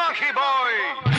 Monkey Boy.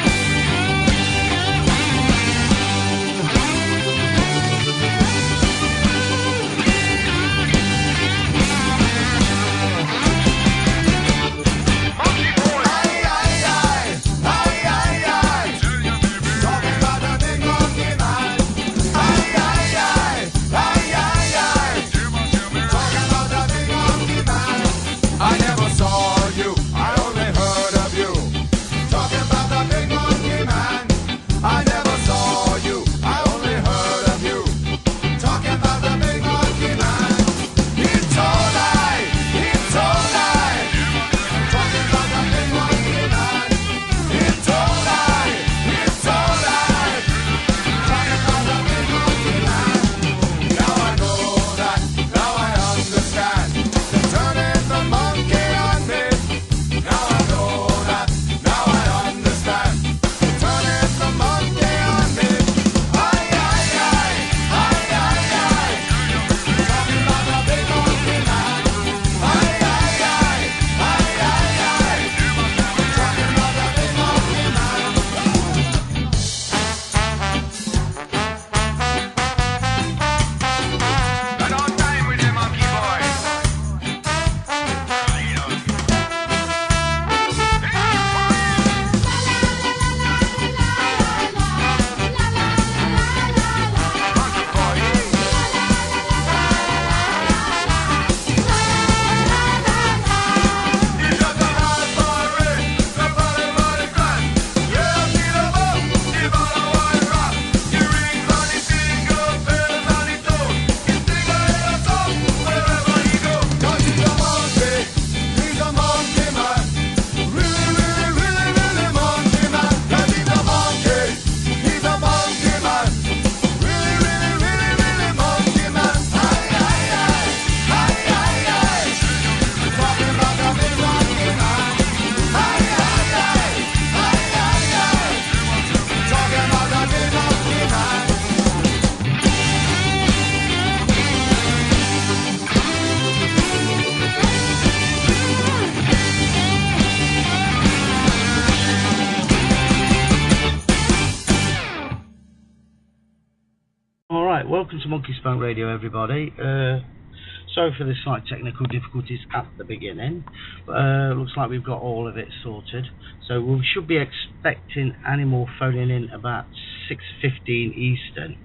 Welcome to Monkey Spank Radio, everybody. Sorry for the slight technical difficulties at the beginning, but looks like we've got all of it sorted. So we should be expecting Animal phoning in about 6:15 Eastern.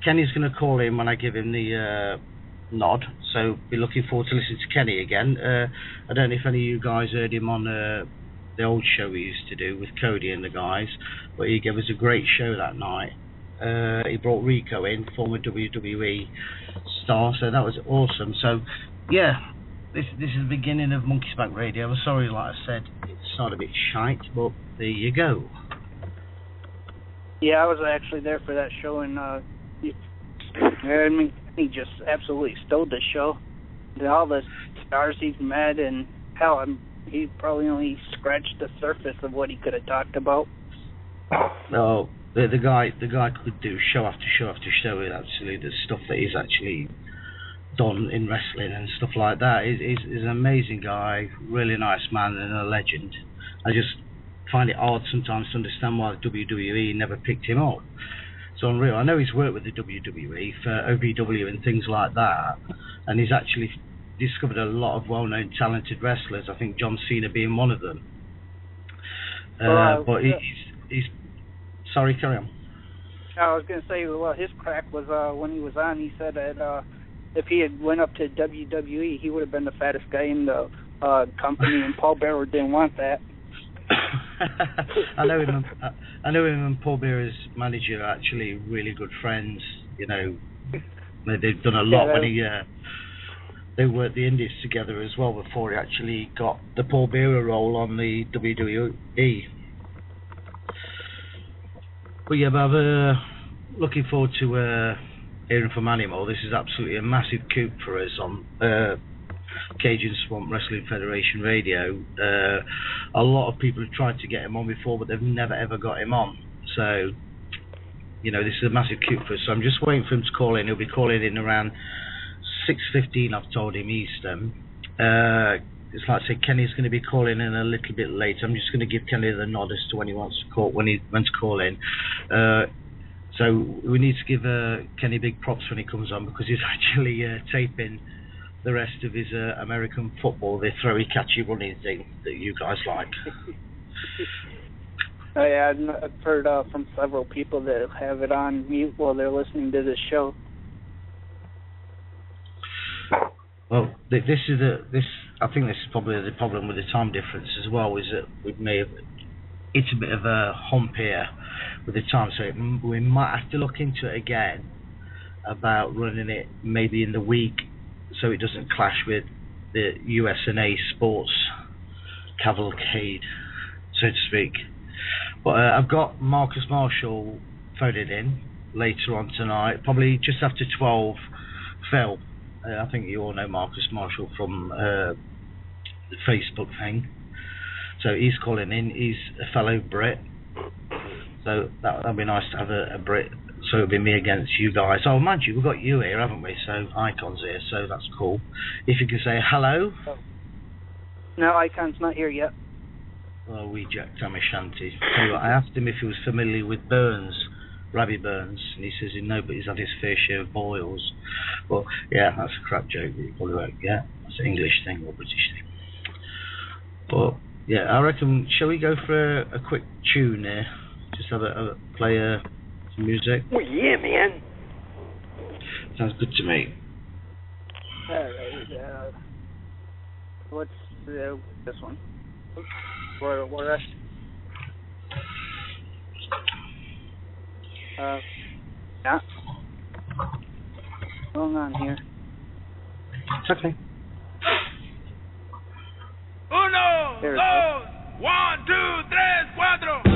Kenny's going to call in when I give him the nod, so be looking forward to listening to Kenny again. I don't know if any of you guys heard him on the old show we used to do with Cody and the guys, but he gave us a great show that night. He brought Rico in, former WWE star, so that was awesome. So, yeah, this is the beginning of Monkey Spank Radio. I'm sorry, like I said, it started a bit shite, but there you go. Yeah, I was actually there for that show, and he just absolutely stole the show. And all the stars he's met, and hell, he probably only scratched the surface of what he could have talked about. Oh. The guy could do show after show after show with actually the stuff that he's actually done in wrestling and stuff like that. He's an amazing guy, really nice man and a legend. I just find it hard sometimes to understand why the WWE never picked him up. It's unreal. I know he's worked with the WWE for OVW and things like that, and he's actually discovered a lot of well-known talented wrestlers, I think John Cena being one of them. But he's sorry, carry on. I was going to say, well, his crack was when he was on, he said that if he had went up to WWE, he would have been the fattest guy in the company, and Paul Bearer didn't want that. I know him and Paul Bearer's manager are actually really good friends. You know, they've done a lot when they worked the Indies together as well before he actually got the Paul Bearer role on the WWE. But yeah, I'm looking forward to hearing from Animal. This is absolutely a massive coup for us on Cajun Swamp Wrestling Federation Radio. A lot of people have tried to get him on before, but they've never ever got him on. So, you know, this is a massive coup for us. So I'm just waiting for him to call in. He'll be calling in around 6:15, I've told him, Eastern. it's like I say, Kenny's going to be calling in a little bit late. I'm just going to give Kenny the nod as to when he wants to call, when to call in. So we need to give Kenny big props when he comes on, because he's actually taping the rest of his American football, the throwy, catchy running thing that you guys like. Oh, yeah, I've heard from several people that have it on mute while they're listening to this show. Well, I think this is probably the problem with the time difference as well, is that it's a bit of a hump here with the time, so we might have to look into it again about running it maybe in the week so it doesn't clash with the USA sports cavalcade, so to speak. But I've got Marcus Marshall phoning in later on tonight, probably just after 12. Phil, I think you all know Marcus Marshall from the Facebook thing. So he's calling in. He's a fellow Brit. So that'd be nice to have a Brit. So it'll be me against you guys. Oh, mind you, we've got you here, haven't we? So Icon's here, so that's cool. If you can say hello. No, Icon's not here yet. Well, we jacked Tommy Shanty. I asked him if he was familiar with Burns, Rabbie Burns, and he says no, but he's had his fair share of boils. Well, yeah, that's a crap joke. You probably won't get. That's an English thing or British thing. But yeah, I reckon. Shall we go for a quick tune here? Just have play some music. Oh yeah, man. Sounds good to me. Alright. What's this one? Where yeah. Hold on here. It's okay. Uno, dos, 1, 2, 3, 4.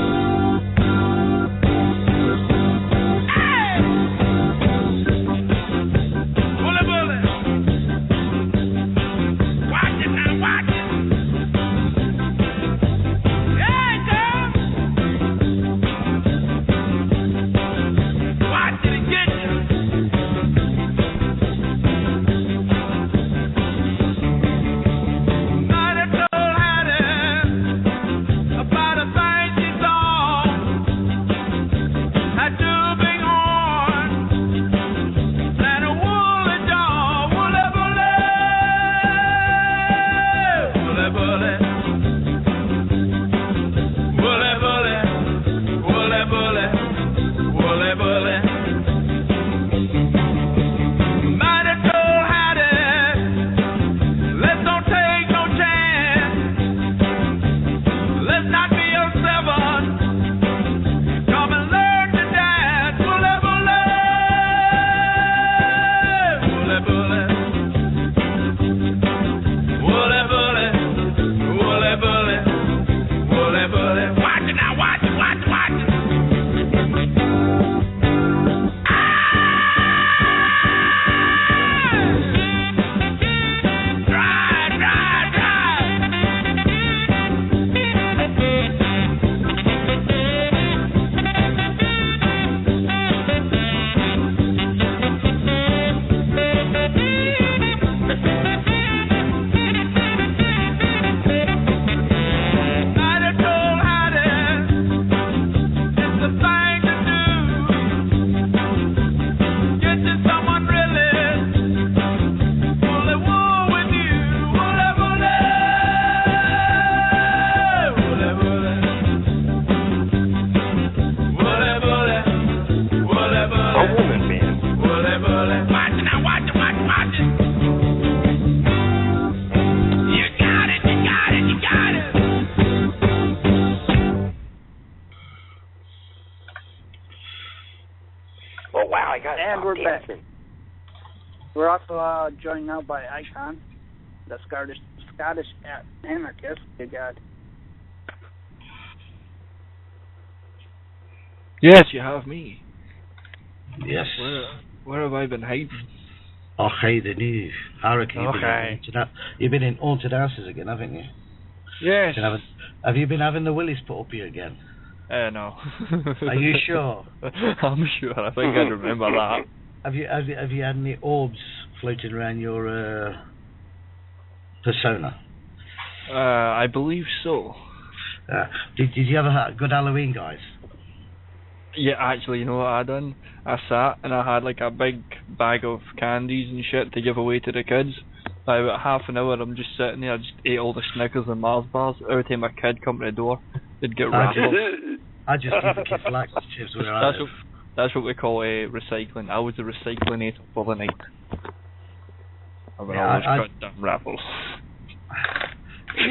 We're also joined now by Icon, the Scottish anarchist. Good God. Yes, you have me. Yes. Where have I been hiding? Oh, hiding you. I reckon you've been in haunted houses again, haven't you? Yes. Have you been having the willies put up you again? No. Are you sure? I'm sure. I think I remember that. Have you had any orbs floating around your persona? I believe so. Did you ever have good Halloween, guys? Yeah, actually, you know what I done? I sat and I had like a big bag of candies and shit to give away to the kids. By about half an hour, I'm just sitting there. I just ate all the Snickers and Mars bars. Every time a kid come to the door, they'd get raffled. I just give the kids laxatives when I That's what we call recycling. I was a recyclinator for the night. I would always cut down raffles. Have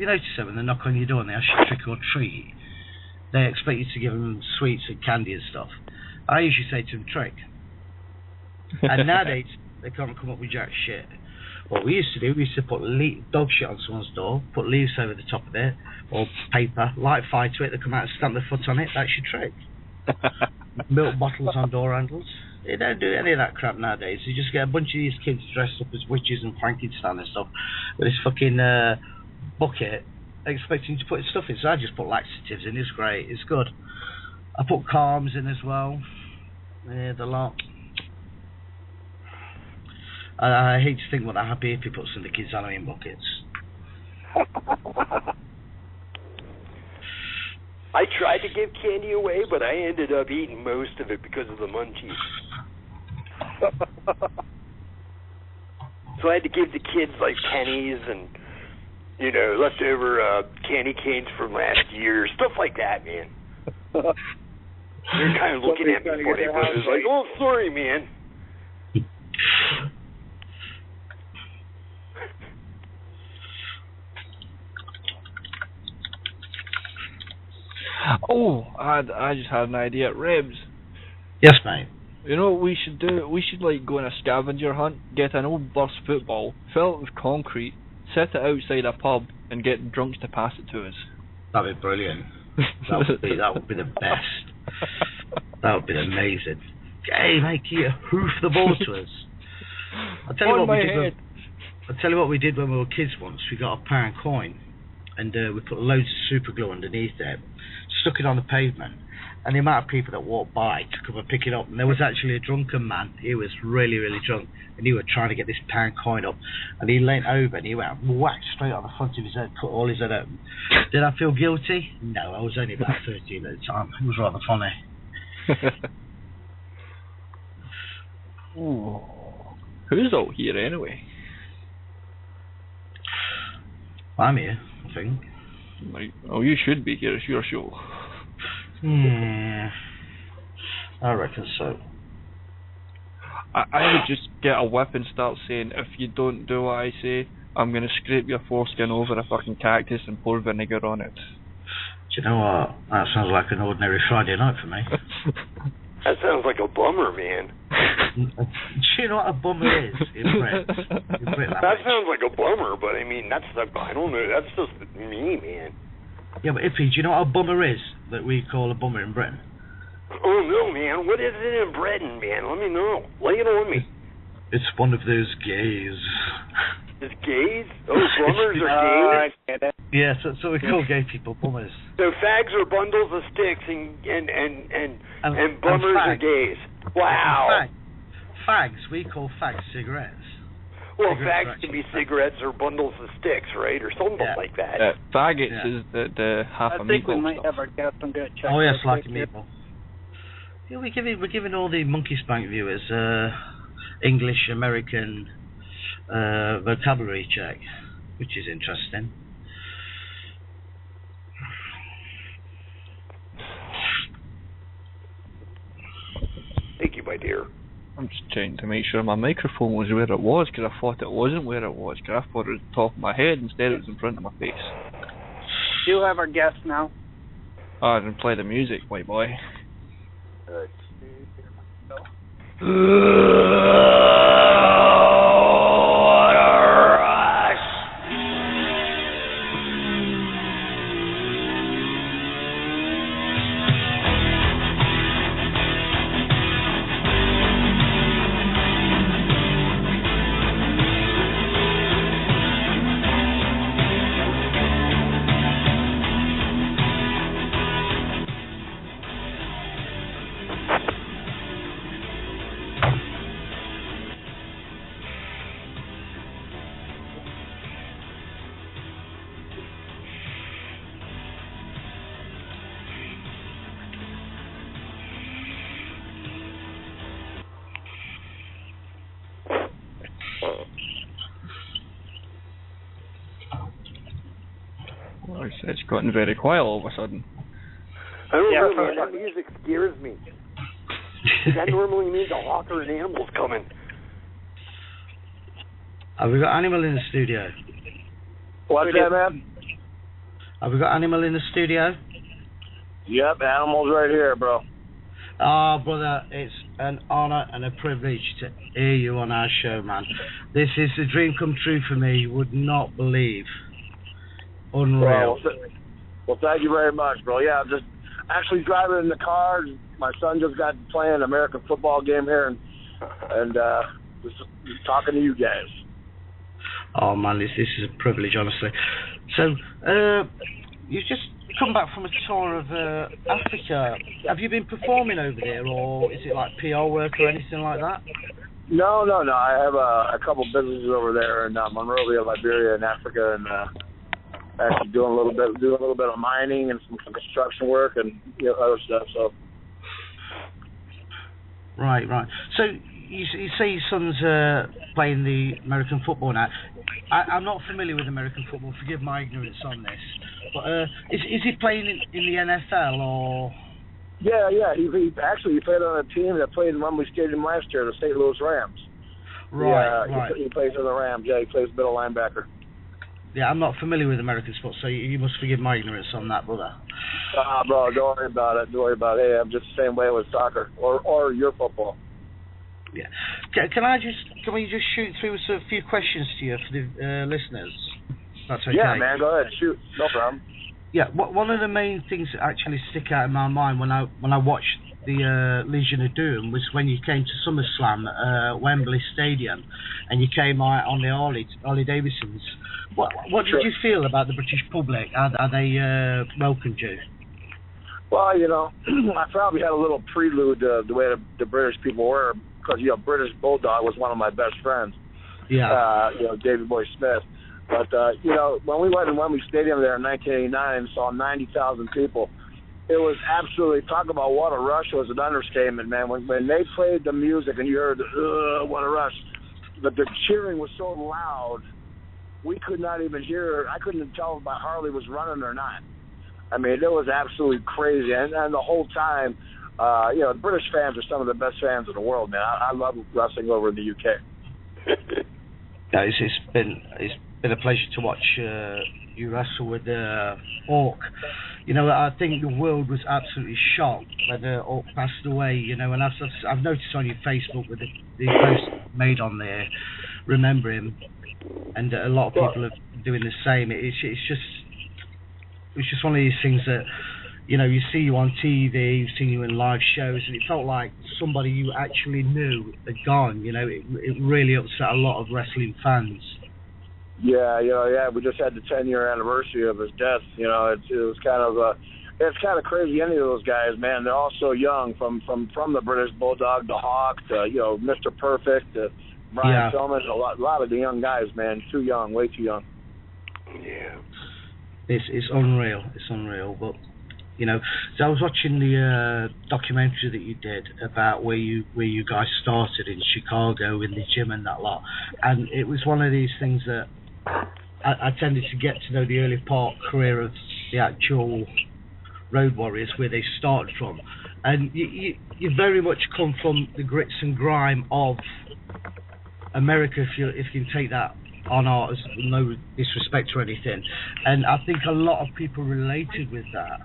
you noticed that when they knock on your door and they ask you trick or treat, they expect you to give them sweets and candy and stuff? I usually say to them trick. And nowadays they can't come up with jack shit. What we used to do, we used to put dog shit on someone's door, put leaves over the top of it, or paper, light fire to it, they come out and stamp their foot on it, that's your trick. Milk bottles on door handles. They don't do any of that crap nowadays. You just get a bunch of these kids dressed up as witches and Frankenstein and stuff with this fucking bucket expecting to put stuff in. So I just put laxatives in. It's great. It's good. I put calms in as well. Yeah, the lot. I hate to think what the happy hippie puts in the kids' Halloween buckets. I tried to give candy away, but I ended up eating most of it because of the munchies. So I had to give the kids like pennies and, you know, leftover candy canes from last year, stuff like that, man. They're kind of looking at me funny, but it's like, oh, sorry, man. Oh, I just had an idea. Rebs. Yes, mate. You know what we should do? We should like go on a scavenger hunt, get an old burst football, fill it with concrete, set it outside a pub, and get drunks to pass it to us. That'd be brilliant. That would be the best. That would be amazing. Hey, mate, can you hoof the ball to us? I'll tell you what we did when we were kids once. We got a pound coin, and we put loads of super glue underneath it, stuck it on the pavement, and the amount of people that walked by to come and pick it up, and there was actually a drunken man. He was really, really drunk, and he was trying to get this pound coin up, and he leant over and he went whack straight on the front of his head, cut all his head open. Did I feel guilty? No, I was only about 13 at the time. It was rather funny. Ooh. Who's out here anyway? I'm here, I think. Like, oh, you should be here. It's your show. Yeah, I reckon so. I would just get a whip and start saying, if you don't do what I say, I'm going to scrape your foreskin over a fucking cactus and pour vinegar on it. Do you know what? That sounds like an ordinary Friday night for me. That sounds like a bummer, man. Do you know what a bummer is in Britain? That sounds like a bummer, but I mean, I don't know, that's just me, man. Yeah, but Iffy, do you know what a bummer is that we call a bummer in Britain? Oh, no, man. What is it in Britain, man? Let me know. Lay it on me. It's one of those gays. It's gays? Oh, bummers are gays? Yeah, so we call gay people bummers. So fags are bundles of sticks and bummers are gays. Wow. Fags, we call fags cigarettes. Well, fags can be cigarettes or bundles of sticks, right? Or something like that. Faggots is the half a meatball. I think we might have our guest on good check. Oh, yes, like a meatball. Yeah, we're giving all the Monkey Spank viewers English, American vocabulary check, which is interesting. Thank you, my dear. I'm just trying to make sure my microphone was where it was, because I thought it wasn't where it was, because I thought it was on top of my head, instead it was in front of my face. Do you have our guest now? Oh, I didn't play the music, white boy. It's gotten very quiet all of a sudden. I don't know, man. That music scares me. That normally means a hawk or an animal's coming. Have we got Animal in the studio? What's that, man? Have we got Animal in the studio? Yep, Animal's right here, bro. Oh, brother, it's an honour and a privilege to hear you on our show, man. This is a dream come true for me. You would not believe. Unreal. Well, thank you very much, bro. Yeah, I'm just actually driving in the car. My son just got playing an American football game here, and just talking to you guys. Oh, man, this is a privilege, honestly. So, you've just come back from a tour of Africa. Have you been performing over there, or is it like PR work or anything like that? No. I have a couple businesses over there in Monrovia, Liberia, in Africa, and actually doing a little bit of mining and some construction work and other stuff. So. Right. So you say your son's playing the American football now. I'm not familiar with American football. Forgive my ignorance on this. But is he playing in the NFL or? Yeah. He played on a team that played in Wembley Stadium last year, the St. Louis Rams. Right. He plays for the Rams. Yeah, he plays middle linebacker. Yeah, I'm not familiar with American sports, so you must forgive my ignorance on that, brother. Bro, don't worry about it. Hey, I'm just the same way with soccer or your football. Yeah. Can we just shoot through a few questions to you for the listeners? That's okay. Yeah, man, go ahead. Shoot. No problem. Yeah, one of the main things that actually stick out in my mind when I watched the Legion of Doom was when you came to SummerSlam at Wembley Stadium and you came out on the Harley Davidsons. What did you feel about the British public? Are they welcomed you? Well, I probably had a little prelude to the way the British people were, because British Bulldog was one of my best friends. Yeah. David Boy Smith. But when we went to Wembley Stadium there in 1989 and saw 90,000 people, it was absolutely, talk about what a rush was an understatement, man. When they played the music and you heard what a rush, but the cheering was so loud, we could not even hear. I couldn't tell if my Harley was running or not. I mean, it was absolutely crazy, and the whole time, the British fans are some of the best fans in the world, man. I love wrestling over in the UK. Yeah, it's been a pleasure to watch you wrestle with Orc. I think the world was absolutely shocked when Orc passed away. And I've noticed on your Facebook with the post made on there, remember him, and a lot of people are doing the same. It's just one of these things that you see you on TV, you've seen you in live shows, and it felt like somebody you actually knew had gone. It really upset a lot of wrestling fans. Yeah, we just had the 10-year anniversary of his death. It was it's kind of crazy. Any of those guys, man, they're all so young. From the British Bulldog, the Hawk, to Mr. Perfect, to Brian Pillman. A lot of the young guys, man, too young, way too young. Yeah, it's unreal. It's unreal, but. So I was watching the documentary that you did about where you guys started in Chicago in the gym and that lot, and it was one of these things that I tended to get to know the early part career of the actual Road Warriors, where they started from, and you very much come from the grits and grime of America, if you can take that on art, as no disrespect or anything, and I think a lot of people related with that,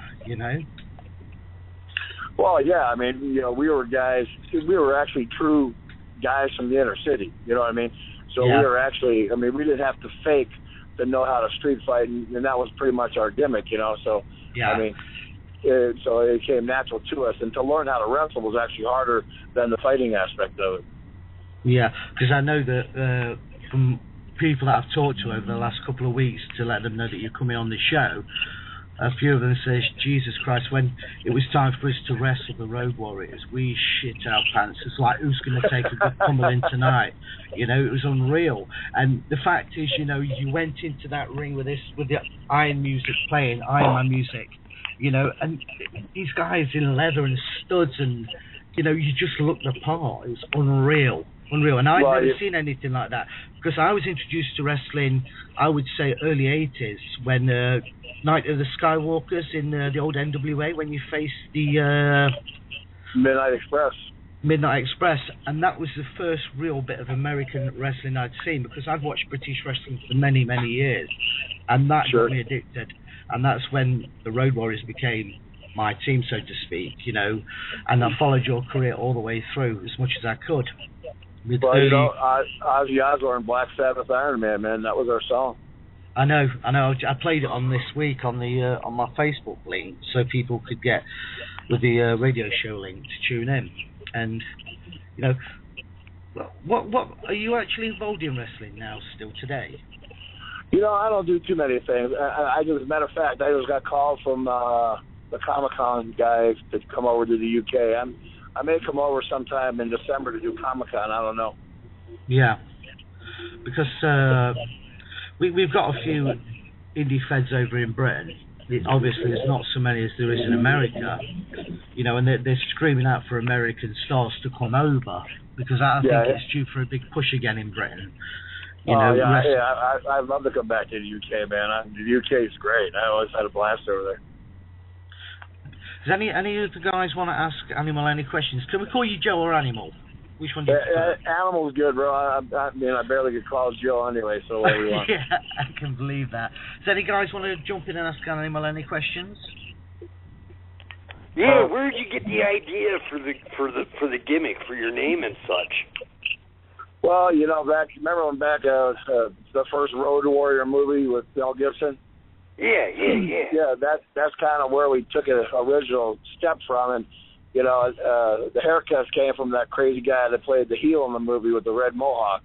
Well, yeah, I mean, we were guys. We were actually true guys from the inner city. You know what I mean? So we were actually. I mean, we didn't have to fake to know how to street fight, and that was pretty much our gimmick. So I mean, so it came natural to us, and to learn how to wrestle was actually harder than the fighting aspect of it. Yeah, because I know that from people that I've talked to over the last couple of weeks to let them know that you're coming on the show, a few of them say, Jesus Christ, when it was time for us to wrestle the Road Warriors, we shit our pants. It's like, who's going to take a good pummeling tonight? It was unreal. And the fact is, you went into that ring with the Iron music playing, Iron Man music, and these guys in leather and studs, and, you just looked the part. It was unreal. And I'd never seen anything like that. because I was introduced to wrestling, I would say early 80s, when Night of the Skywalkers in the old NWA, when you faced the Midnight Express, and that was the first real bit of American wrestling I'd seen, because I'd watched British wrestling for many, many years, and that got me addicted. And that's when the Road Warriors became my team, so to speak, you know, and I followed your career all the way through as much as I could. Well, you know, Ozzy Osbourne, Black Sabbath, Iron Man, that was our song. I know. I played it on this week on the on my Facebook link, so people could get with the radio show link to tune in. And you know, what are you actually involved in wrestling now still today? You know, I don't do too many things. I just, as a matter of fact, I just got called from the Comic-Con guys to come over to the UK. I may come over sometime in December to do Comic-Con. I don't know. Yeah, because we've got a few indie feds over in Britain. Obviously, there's not so many as there is in America, you know, and they're screaming out for American stars to come over, because I think it's due for a big push again in Britain. You know, I'd love to come back to the UK, man. The UK is great. I always had a blast over there. Does any of the guys want to ask Animal any questions? Can we call you Joe or Animal? Which one do you prefer? Animal's good, bro. I mean, I barely get called Joe anyway, so whatever you want. Yeah, I can believe that. Does any guys want to jump in and ask Animal any questions? Yeah, where did you get the idea for the gimmick for your name and such? Well, you know, remember when the first Road Warrior movie with Mel Gibson? Yeah. Yeah, that's kind of where we took an original step from, and you know, the haircuts came from that crazy guy that played the heel in the movie with the red mohawk.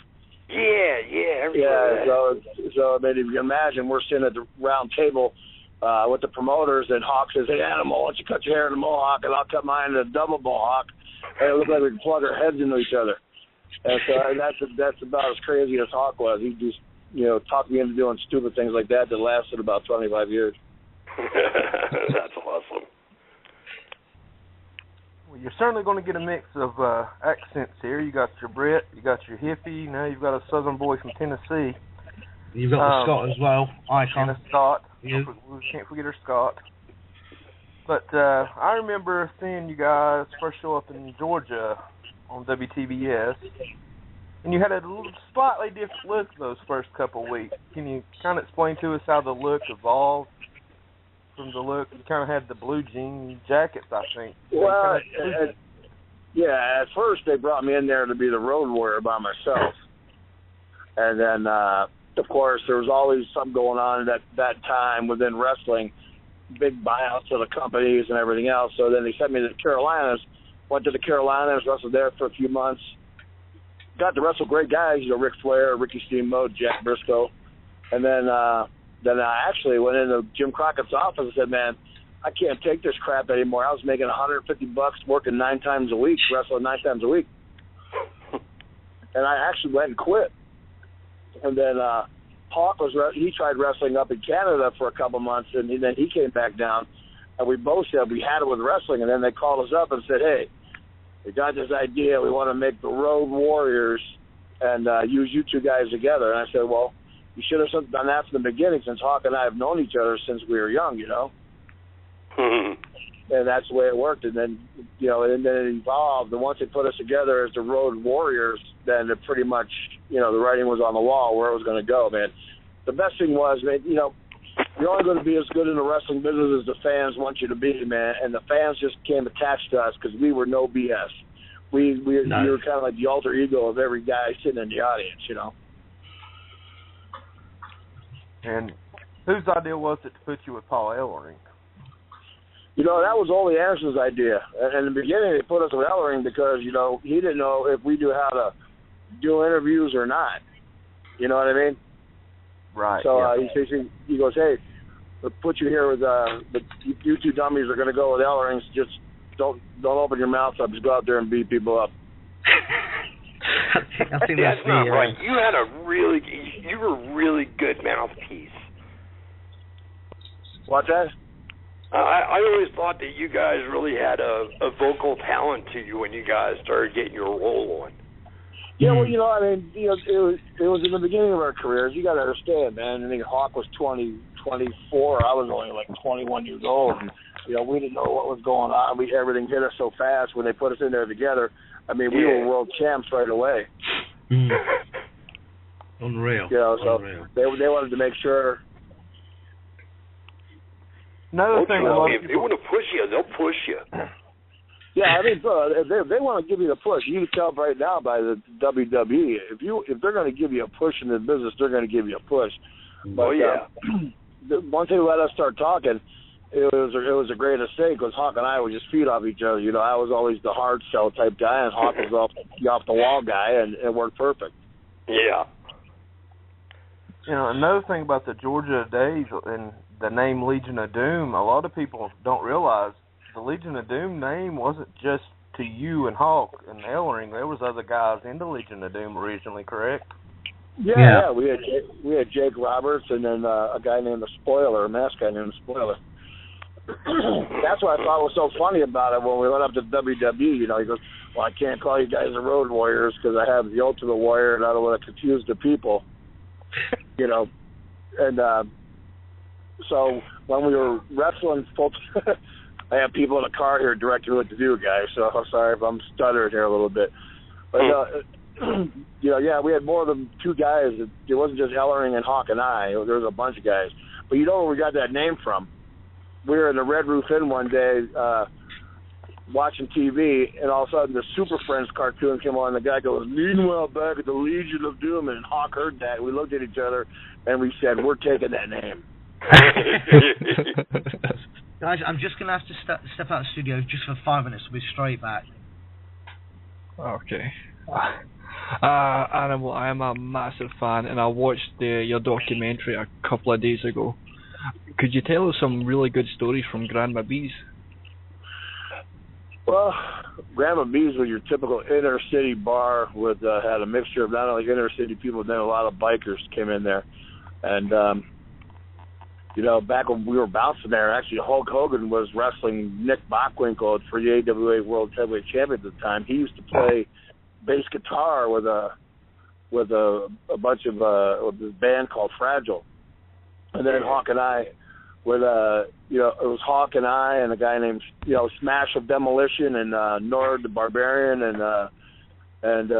Yeah. So I mean, if you can imagine, we're sitting at the round table with the promoters, and Hawk says, "Hey, Animal, why don't you cut your hair in a mohawk, and I'll cut mine in a double mohawk, and it looked like we could plug our heads into each other." And so that's about as crazy as Hawk was. He just, you know, talked me into doing stupid things like that lasted about 25 years. That's awesome. Well, you're certainly going to get a mix of accents here. You got your Brit, you got your hippie, now you've got a Southern boy from Tennessee. You've got the Scot as well, Icon. And a Scot. We can't forget our Scot. But I remember seeing you guys first show up in Georgia on WTBS, and you had a slightly different look those first couple of weeks. Can you kind of explain to us how the look evolved from the look? You kind of had the blue jean jackets, I think. Well, at first they brought me in there to be the Road Warrior by myself. And then, of course, there was always something going on at that time within wrestling, big buyouts of the companies and everything else. So then they sent me to the Carolinas. Went to the Carolinas, wrestled there for a few months. Got to wrestle great guys, you know, Ric Flair, Ricky Steamboat, Jack Briscoe. And then I actually went into Jim Crockett's office and said, "Man, I can't take this crap anymore." I was making $150 working 9 times a week, wrestling 9 times a week. And I actually went and quit. And then Hawk he tried wrestling up in Canada for a couple months, and then he came back down. And we both said we had it with wrestling, and then they called us up and said, "Hey, we got this idea. We want to make the Road Warriors and use you two guys together." And I said, "Well, you should have done that from the beginning, since Hawk and I have known each other since we were young, you know." And that's the way it worked. And then, you know, and then it evolved. And once they put us together as the Road Warriors, then it pretty much, you know, the writing was on the wall where it was going to go, man. The best thing was, man, you know, you're only going to be as good in the wrestling business as the fans want you to be, man. And the fans just became attached to us because we were no BS. We were kind of like the alter ego of every guy sitting in the audience, you know. And whose idea was it to put you with Paul Ellering? You know, that was Ole Anderson's idea. In the beginning, they put us with Ellering because, you know, he didn't know if we knew how to do interviews or not. You know what I mean? Right. So he goes, "Hey, we'll put you here with you two dummies are going to go with Ellering. Just don't open your mouth up. Just go out there and beat people up." I think that's not right. You were a really good mouthpiece. What's that? I always thought that you guys really had a vocal talent to you when you guys started getting your role on. Yeah, well, I mean, it was in the beginning of our careers. You got to understand, man. I think Hawk was 24. I was only like 21 years old. And, we didn't know what was going on. Everything hit us so fast when they put us in there together. I mean, we were world champs right away. Unreal. So Unreal. They wanted to make sure. Another thing, if they want to push you, they'll push you. Yeah, I mean, if they want to give you the push, you can tell right now by the WWE. If they're going to give you a push in the business, they're going to give you a push. But, once they let us start talking, it was a great mistake because Hawk and I would just feed off each other. I was always the hard sell type guy, and Hawk was off the wall guy, and it worked perfect. Yeah. Another thing about the Georgia days and the name Legion of Doom, a lot of people don't realize the Legion of Doom name wasn't just to you and Hawk and Ellering. There was other guys in the Legion of Doom originally, correct? Yeah. We had Jake Roberts and then a guy named the Spoiler, a mask guy named the Spoiler. That's what I thought was so funny about it when we went up to WWE. He goes, "Well, I can't call you guys the Road Warriors because I have the Ultimate Warrior and I don't want to confuse the people." And so when we were wrestling, folks, I have people in the car here directing what to do, guys. So I'm sorry if I'm stuttering here a little bit. But we had more than two guys. It wasn't just Ellering and Hawk and I. There was a bunch of guys. But you know where we got that name from? We were in the Red Roof Inn one day watching TV, and all of a sudden the Super Friends cartoon came on. And the guy goes, "Meanwhile, back at the Legion of Doom," and Hawk heard that. We looked at each other, and we said, "We're taking that name." Guys, I'm just going to have to step out of the studio just for 5 minutes. We'll be straight back. Okay. Animal, I am a massive fan, and I watched your documentary a couple of days ago. Could you tell us some really good stories from Grandma B's? Well, Grandma B's was your typical inner city bar with had a mixture of not only inner city people, but then a lot of bikers came in there. And back when we were bouncing there, actually Hulk Hogan was wrestling Nick Bockwinkel for the AWA World Heavyweight Champion at the time. He used to play bass guitar with a bunch of this band called Fragile. And then Hawk and I, it was Hawk and I and a guy named Smash of Demolition and Nord the Barbarian and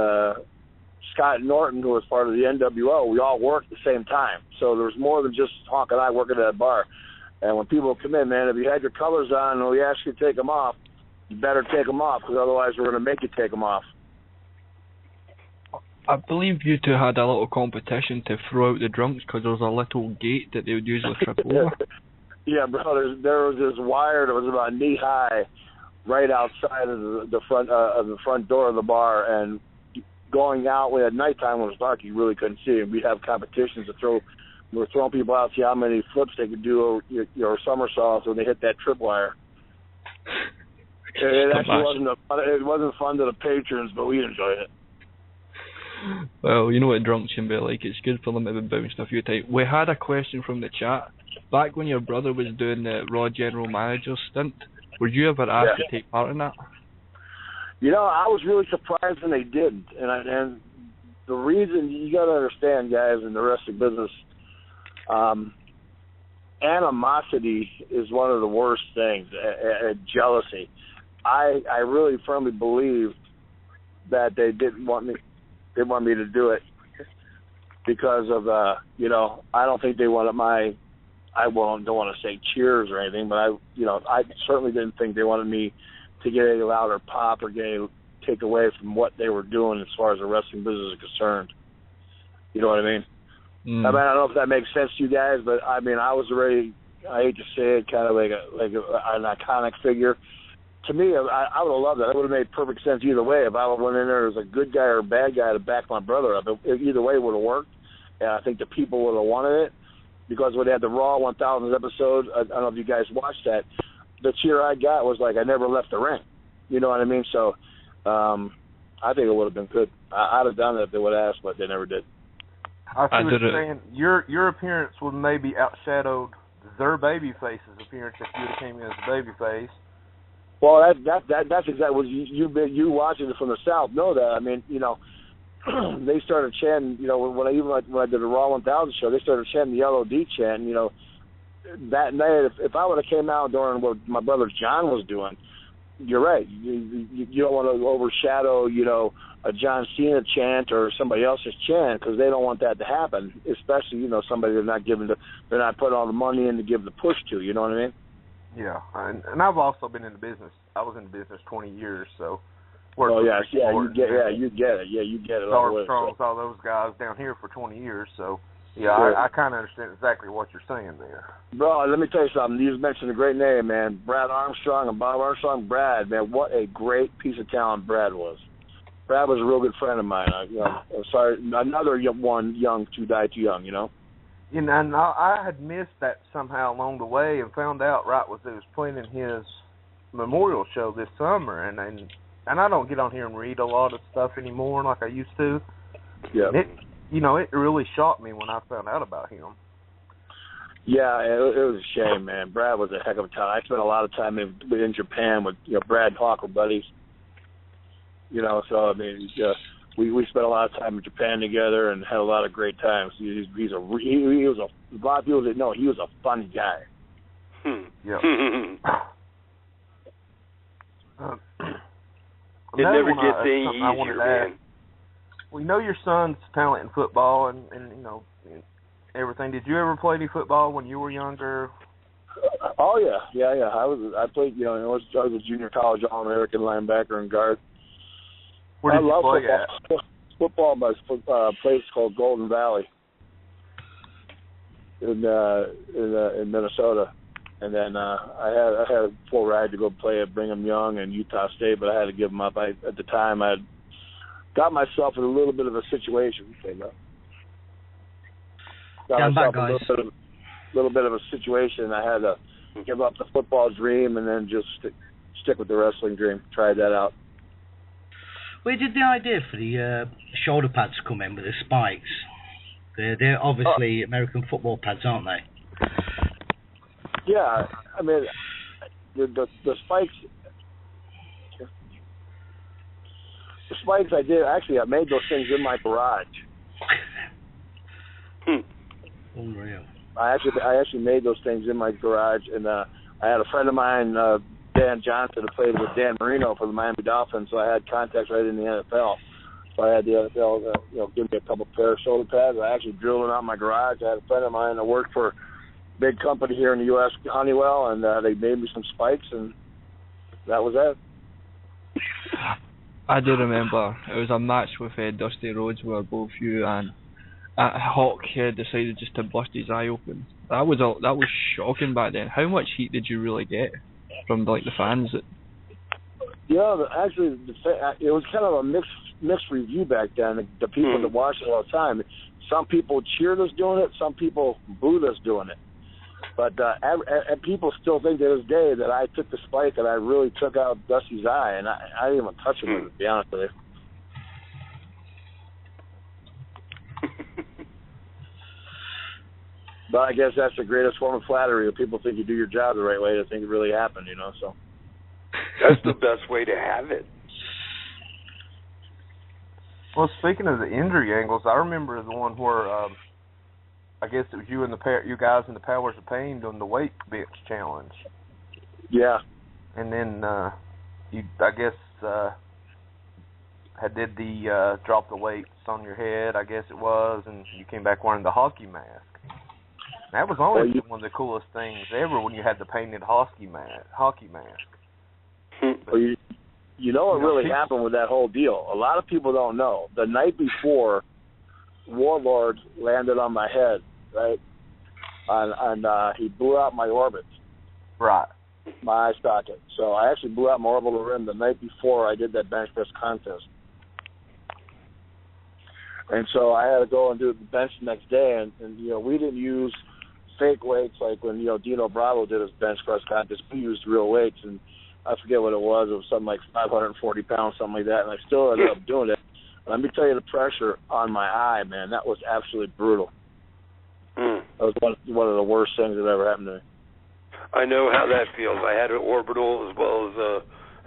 Scott Norton, who was part of the NWO. We all worked at the same time, so there was more than just Hawk and I working at that bar. And when people come in, man, if you had your colors on and we ask you to take them off, you better take them off because otherwise we're going to make you take them off. I believe you two had a little competition to throw out the drunks because there was a little gate that they would usually trip over. Yeah, bro. There was this wire that was about knee high, right outside of the front door of the bar, and going out when at nighttime when it was dark, you really couldn't see. And we'd have competitions to throw. We were throwing people out to see how many flips they could do or somersaults when they hit that tripwire. It actually wasn't fun to the patrons, but we enjoyed it. Well, you know what drunks can be like. It's good for them to be bounced a few times. We had a question from the chat. Back when your brother was doing the Raw General Manager stint, were you ever asked to take part in that? I was really surprised when they didn't. And the reason, you got to understand, guys, in the wrestling business, animosity is one of the worst things, jealousy. I really firmly believe that they didn't want me. They want me to do it because of I don't think they wanted my. Don't want to say cheers or anything, but I certainly didn't think they wanted me to get any louder pop or take away from what they were doing as far as the wrestling business is concerned. You know what I mean? I don't know if that makes sense to you guys, but I was already. I hate to say it, kind of like an iconic figure. To me, I would have loved it. It would have made perfect sense either way. If I would have went in there as a good guy or a bad guy to back my brother up, either way would have worked. And I think the people would have wanted it because when they had the Raw 1000 episode, I don't know if you guys watched that, the cheer I got was like I never left the ring. You know what I mean? So I think it would have been good. I'd have done it if they would have asked, but they never did. I see what you're saying. Your appearance would maybe outshadowed their babyface's appearance if you came in as a babyface. Well, that's exactly what you watching it from the South know that. they started chanting, you know, when I did the Raw 1000 show, they started chanting the LOD chant, you know. That night, if I would have came out during what my brother John was doing, you're right. You don't want to overshadow, you know, a John Cena chant or somebody else's chant, because they don't want that to happen. Especially, you know, somebody they're not putting all the money in to give the push to. You know what I mean? Yeah, and I've also been in the business. I was in the business 20 years, so. Oh yeah, you get it. Armstrong's, all those guys down here for 20 years, so. Yeah, I kind of understand exactly what you're saying there. Bro, let me tell you something. You just mentioned a great name, man. Brad Armstrong and Bob Armstrong. Brad, man, what a great piece of talent Brad was. Brad was a real good friend of mine. I'm sorry, another one young to die too young, you know? You know, and I had missed that somehow along the way and found out right as they was planning his memorial show this summer. And I don't get on here and read a lot of stuff anymore like I used to. Yeah. You know, it really shocked me when I found out about him. Yeah, it was a shame, man. Brad was a heck of a talent. I spent a lot of time in Japan with, you know, Brad and Hawk were buddies. You know, so I mean, we spent a lot of time in Japan together and had a lot of great times. He was a lot of people didn't know he was a fun guy. Yeah. It never gets any easier, man. We know your son's talent in football and you know, everything. Did you ever play any football when you were younger? Oh yeah. I played. You know, I was a junior college All-American linebacker and guard. Where did you play football. at? Football by a place called Golden Valley in Minnesota, and then I had a full ride to go play at Brigham Young and Utah State, but I had to give them up. At the time I had got myself in a little bit of a situation. Got myself in a little bit of a situation. I had to give up the football dream and then just stick with the wrestling dream. Tried that out. Where did the idea for the shoulder pads come in with the spikes? They're obviously American football pads, aren't they? Yeah, I mean, the spikes. The spikes I did, actually, I made those things in my garage. Unreal. I actually made those things in my garage, and I had a friend of mine, Dan Johnson, who played with Dan Marino for the Miami Dolphins, so I had contacts right in the NFL. So I had the NFL, give me a couple pair of shoulder pads. I actually drilled them out in my garage. I had a friend of mine that worked for a big company here in the U.S., Honeywell, and they made me some spikes, and that was it. I do remember it was a match with Dusty Rhodes where both you and Hawk decided just to bust his eye open. That was shocking back then. How much heat did you really get from the fans? Yeah, actually, it was kind of a mixed review back then. The people that watched it all the time, some people cheered us doing it, some people booed us doing it. But and people still think to this day that I took the spike and I really took out Dusty's eye, and I didn't even touch him, to be honest with you. But I guess that's the greatest form of flattery. If people think you do your job the right way, they think it really happened, so. That's the best way to have it. Well, speaking of the injury angles, I remember the one where I guess it was you guys in the Powers of Pain doing the weight bench challenge. Yeah. And then you, I guess, had did the drop the weights on your head, I guess it was, and you came back wearing the hockey mask. That was always one of the coolest things ever when you had the painted hockey mask. Well, you know what really happened with that whole deal? A lot of people don't know. The night before, Warlord landed on my head, right? And he blew out my orbit. Right. My eye socket. So I actually blew out my orbital rim the night before I did that bench press contest. And so I had to go and do the bench the next day, and we didn't use fake weights like when Dino Bravo did his bench press contest. We used real weights, and I forget what it was. It was something like 540 pounds, something like that, and I still ended up doing it. Let me tell you the pressure on my eye, man. That was absolutely brutal. That was one of the worst things that ever happened to me. I know how that feels. I had an orbital as well as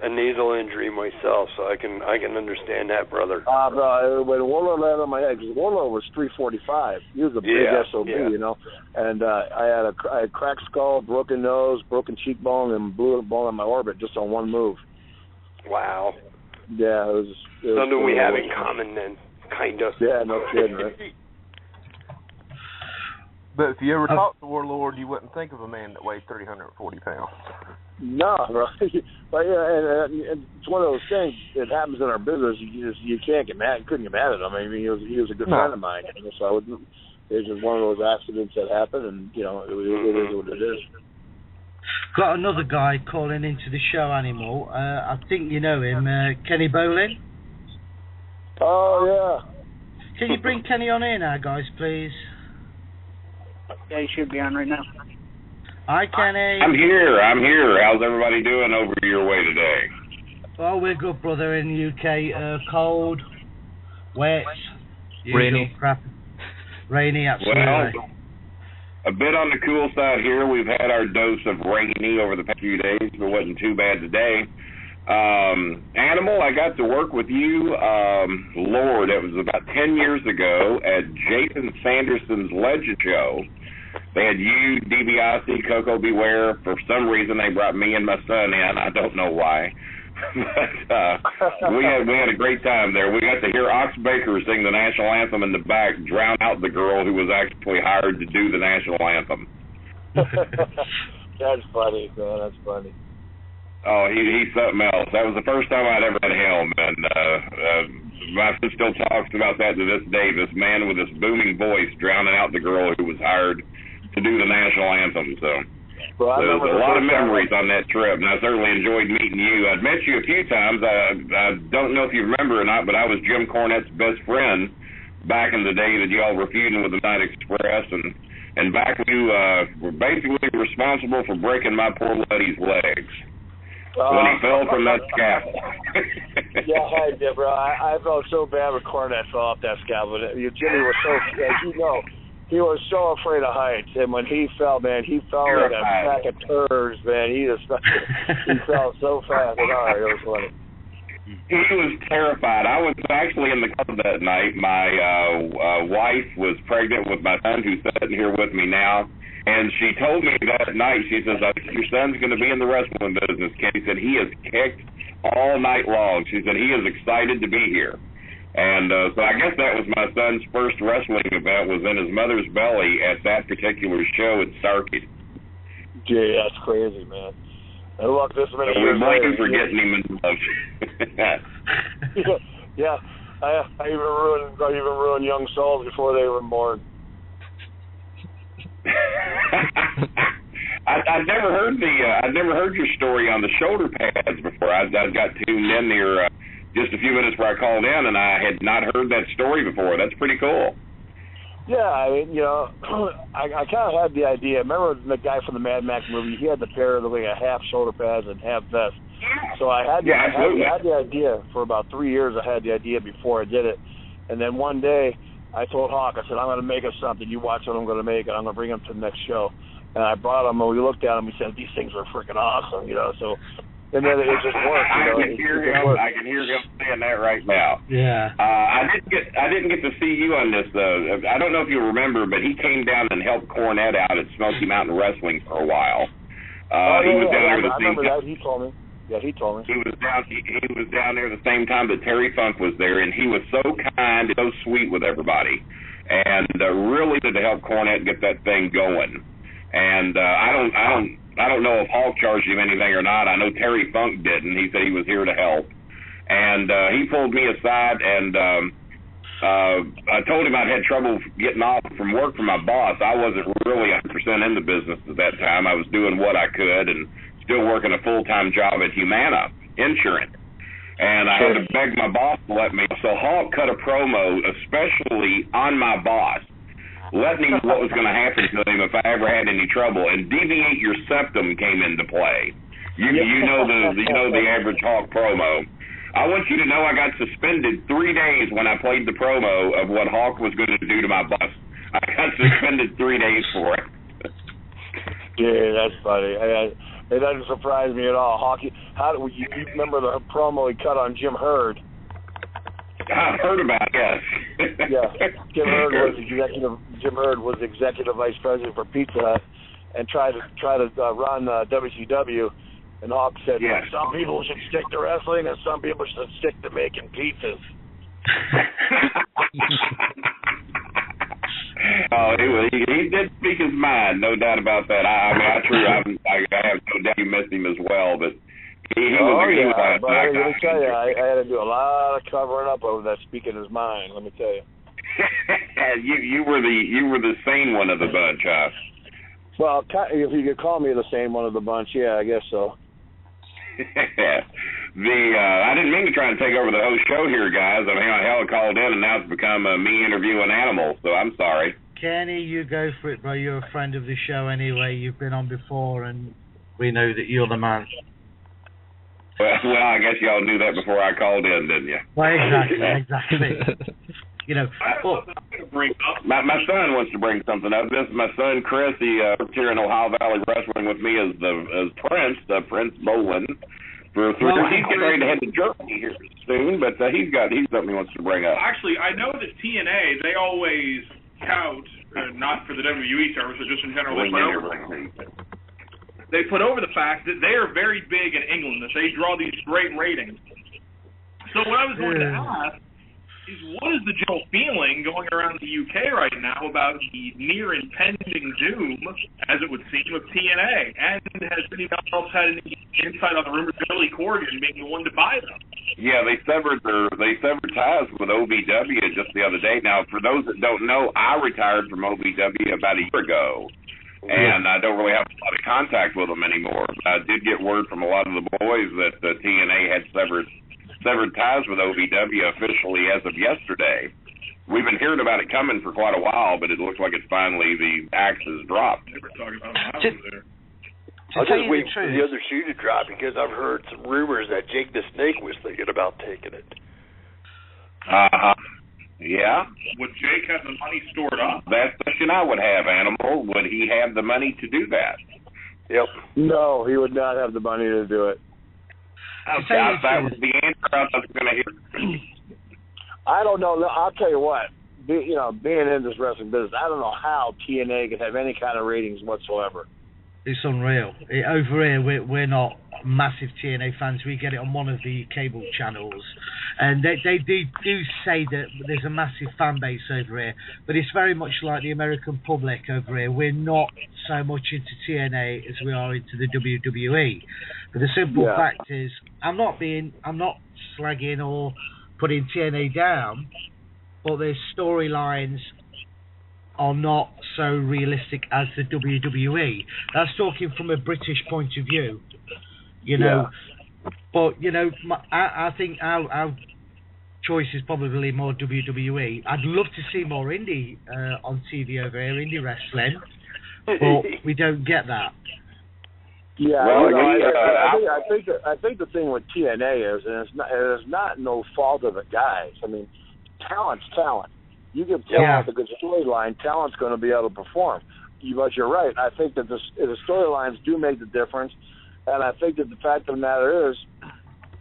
a nasal injury myself, so I can understand that, brother. Bro, when Warlord landed on my head, because Warlord was 345. He was a big SOB, you know. And I had cracked skull, broken nose, broken cheekbone, and blew a bone on my orbit just on one move. Wow. Yeah, it was something we have in common then, kind of. Yeah, no kidding, right? But if you ever talked to Warlord, you wouldn't think of a man that weighed 340 pounds. No, right? But yeah, and it's one of those things. It happens in our business. You can't get mad. You couldn't get mad at him. I mean, he was a good friend of mine. You know, so I wouldn't. It's just one of those accidents that happen, and you know, it is what it is. Got another guy calling into the show, Animal. I think you know him, Kenny Bolin. Oh yeah. Can you bring Kenny on here now, guys, please? Yeah, he should be on right now. Hi, Kenny. I'm here. How's everybody doing over your way today? Well, we're good, brother, in the UK. Cold, wet, rainy. Crap. Rainy, absolutely. Well, a bit on the cool side here. We've had our dose of rainy over the past few days, but it wasn't too bad today. Animal, I got to work with you, Lord, it was about 10 years ago at Jason Sanderson's Legend Show. They had you, DiBiase, Coco Beware. For some reason, they brought me and my son in. I don't know why. But we had a great time there. We got to hear Ox Baker sing the national anthem in the back, drown out the girl who was actually hired to do the national anthem. That's funny, man. That's funny. Oh, he's something else. That was the first time I'd ever met him, and my friend still talks about that to this day. This man with this booming voice drowning out the girl who was hired to do the national anthem. So there's a lot of memories on that trip, and I certainly enjoyed meeting you. I'd met you a few times. I don't know if you remember or not, but I was Jim Cornette's best friend back in the day that y'all were feuding with the Night Express, and back you were basically responsible for breaking my poor buddy's legs. When he fell from that scaffold. Yeah, I did, bro. I felt so bad when Cornette fell off that scaffold. Jimmy was so, as you know, he was so afraid of heights. And when he fell, man, he fell like a pack of turds, man. He fell so fast and hard. It was funny. He was terrified. I was actually in the club that night. My wife was pregnant with my son, who's sitting here with me now. And she told me that night, she says, your son's going to be in the wrestling business, Ken. She said, he has kicked all night long. She said, he is excited to be here. And so I guess that was my son's first wrestling event, was in his mother's belly at that particular show at Starkey. Gee, that's crazy, man. And look, this many years we blame for getting him involved. Yeah, I even ruined young souls before they were born. I'd never heard your story on the shoulder pads before. I got tuned in there just a few minutes before I called in, and I had not heard that story before. That's pretty cool. Yeah, I mean, you know, I kind of had the idea. Remember the guy from the Mad Max movie? He had the pair of like a half shoulder pads and half vest. So I had the idea for about 3 years. I had the idea before I did it, and then one day I told Hawk, I said, I'm going to make us something. You watch what I'm going to make, and I'm going to bring them to the next show. And I brought them, and we looked at them, we said, these things are freaking awesome, you know. So, and then it just worked. You know, I can hear him saying that right now. Yeah. I didn't get to see you on this, though. I don't know if you remember, but he came down and helped Cornette out at Smoky Mountain Wrestling for a while. He was down there the same time. That. He told me. Yeah, he told me. He was down there the same time that Terry Funk was there, and he was so kind and so sweet with everybody, and really did to help Cornette get that thing going. And I don't know if Hawk charged him anything or not. I know Terry Funk didn't. He said he was here to help, and he pulled me aside, and I told him I'd had trouble getting off from work from my boss. I wasn't really 100% in the business at that time. I was doing what I could and still working a full-time job at Humana Insurance. And I had to beg my boss to let me. So Hawk cut a promo, especially on my boss, letting him know what was going to happen to him if I ever had any trouble. And deviate your septum came into play. You know the average Hawk promo. I want you to know I got suspended 3 days when I played the promo of what Hawk was going to do to my boss. I got suspended 3 days for it. Yeah, that's funny. It doesn't surprise me at all. How do you remember the promo he cut on Jim Herd? I've heard about it, yes. Yeah, Jim Herd was executive vice president for Pizza Hut, and tried to run WCW. And Hawk said, yes. Some people should stick to wrestling, and some people should stick to making pizzas. Oh, he did speak his mind, no doubt about that. I have no doubt you missed him as well, but he was. But let me tell you, I had to do a lot of covering up over that speaking his mind. Let me tell you. you were the sane one of the bunch, huh? Well, if you could call me the same one of the bunch, yeah, I guess so. I didn't mean to try and take over the whole show here, guys. I mean, hell, I called in, and now it's become me interviewing animals, so I'm sorry. Kenny, you go for it, bro. You're a friend of the show anyway. You've been on before, and we know that you're the man. Well, I guess y'all knew that before I called in, didn't you? Well, exactly. You know, my son wants to bring something up. This is my son Chris. He works here in Ohio Valley Wrestling with me as Prince Bolin. He's getting ready to head to Germany here soon, but he's something he wants to bring up. Actually, I know that TNA, they always tout, not for the WWE service, but just in general, they put over the fact that they are very big in England, that they draw these great ratings. So what I was going to ask is, what is the general feeling going around the UK right now about the near impending doom, as it would seem, of TNA? And has anyone else had any insight on the rumor of Billy Corgan being the one to buy them? Yeah, they severed ties with OVW just the other day. Now, for those that don't know, I retired from OVW about a year ago, and I don't really have a lot of contact with them anymore. I did get word from a lot of the boys that TNA had severed ties with OVW officially as of yesterday. We've been hearing about it coming for quite a while, but it looks like it's finally the axe has dropped. They were talking about when I was there. I'll just wait for the other shoe to drop, because I've heard some rumors that Jake the Snake was thinking about taking it. Yeah. Would Jake have the money stored up? That's the question I would have, Animal. Would he have the money to do that? Yep. No, he would not have the money to do it. That was the answer I was going to hear. I don't know. I'll tell you what. Being in this wrestling business, I don't know how TNA could have any kind of ratings whatsoever. It's unreal. Over here, we're not massive TNA fans. We get it on one of the cable channels, and they do say that there's a massive fan base over here, but it's very much like the American public over here. We're not so much into TNA as we are into the WWE. But the simple fact is, I'm not slagging or putting TNA down, but their storylines are not so realistic as the WWE. That's talking from a British point of view, you know. Yeah. But I think our choice is probably more WWE. I'd love to see more indie on TV over here, indie wrestling, but we don't get that. Yeah, I think the thing with TNA is, and it's not no fault of the guys. I mean, talent's talent. You give talent a good storyline, talent's going to be able to perform. But you're right. I think that the storylines do make the difference, and I think that the fact of the matter is,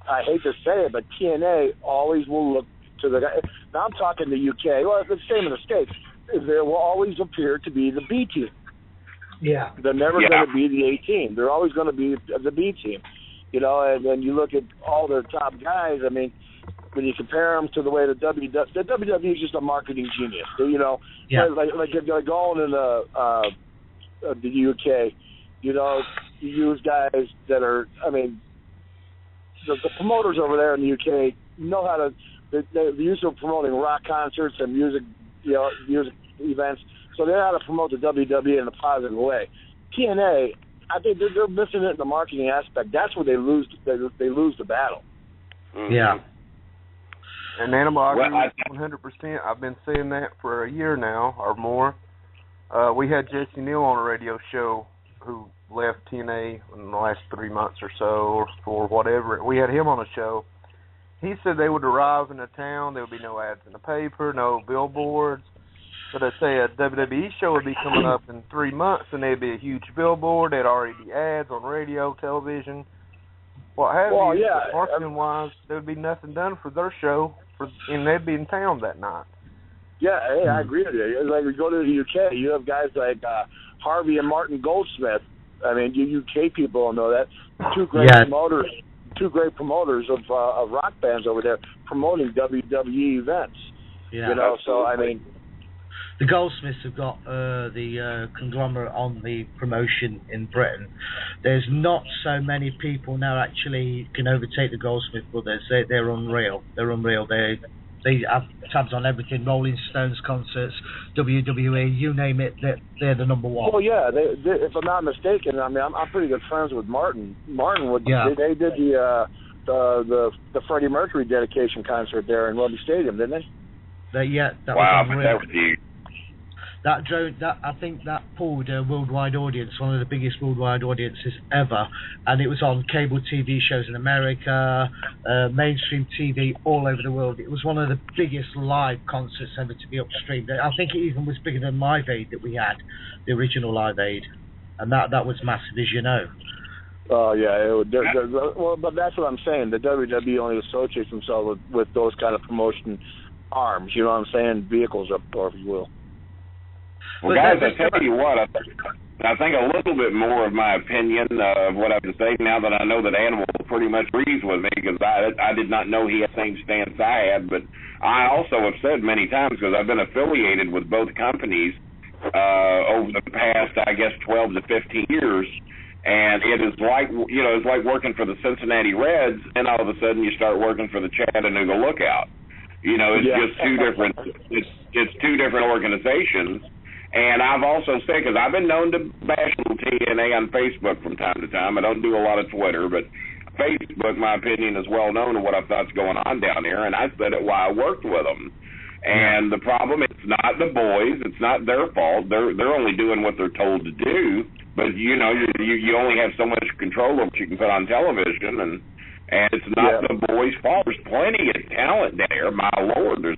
I hate to say it, but TNA always will look to the guy. Now I'm talking the UK. Well, it's the same in the States. There will always appear to be the B team. Yeah. They're never going to be the A team. They're always going to be the B team. And when you look at all their top guys, I mean, when you compare them to the way the WWE is just a marketing genius. Like if you're going in the UK, you use guys that are, I mean, the promoters over there in the UK know how to, they're used to promoting rock concerts and music events, so they know how to promote the WWE in a positive way. TNA, I think they're missing it in the marketing aspect. That's where they lose the battle. Mm-hmm. Yeah. And Animal, I agree 100%. I've been saying that for a year now or more. We had Jesse Neal on a radio show who left TNA in the last 3 months or so, or whatever. We had him on the show. He said they would arrive in a town, there would be no ads in the paper, no billboards. So they say a WWE show would be coming up in 3 months, and there'd be a huge billboard. There'd already be ads on radio, television. what have you. Well, yeah, Marketing-wise, there would be nothing done for their show, and they'd be in town that night. Yeah, hey, I agree with you. It's like we go to the UK, you have guys like Harvey and Martin Goldsmith. I mean, you UK people will know that. Two great promoters of rock bands over there promoting WWE events. Yeah. You know, so I mean, the Goldsmiths have got the conglomerate on the promotion in Britain. There's not so many people now actually can overtake the Goldsmith brothers. They're unreal. They're unreal. They have tabs on everything. Rolling Stones concerts, WWE, you name it. They're the number one. Well, yeah. They, if I'm not mistaken, I mean, I'm pretty good friends with Martin. Martin would. Yeah. They did the Freddie Mercury dedication concert there in Wembley Stadium, didn't they? Yeah. That wow, was unreal. that was huge. That I think that pulled a worldwide audience, one of the biggest worldwide audiences ever, and it was on cable TV shows in America, mainstream TV all over the world. It was one of the biggest live concerts ever to be upstreamed. I think it even was bigger than Live Aid that we had, the original Live Aid, and that was massive, as you know. Oh yeah, well, but that's what I'm saying. The WWE only associates themselves with those kind of promotion arms. You know what I'm saying? Vehicles, or if you will. Well, guys, I tell you what, I think a little bit more of my opinion of what I have to say now that I know that Animal pretty much agrees with me, because I did not know he had the same stance I had, but I also have said many times, because I've been affiliated with both companies over the past, I guess, 12 to 15 years, and it is like, you know, it's like working for the Cincinnati Reds, and all of a sudden you start working for the Chattanooga Lookout. You know, it's just two different, it's two different organizations. And I've also said, because I've been known to bash TNA on Facebook from time to time. I don't do a lot of Twitter, but Facebook, my opinion, is well known of what I thought's going on down there. And I said it while I worked with them. And the problem, it's not the boys. It's not their fault. They're only doing what they're told to do. But, you know, you only have so much control of what you can put on television. And it's not the boys' fault. There's plenty of talent there. My Lord, there's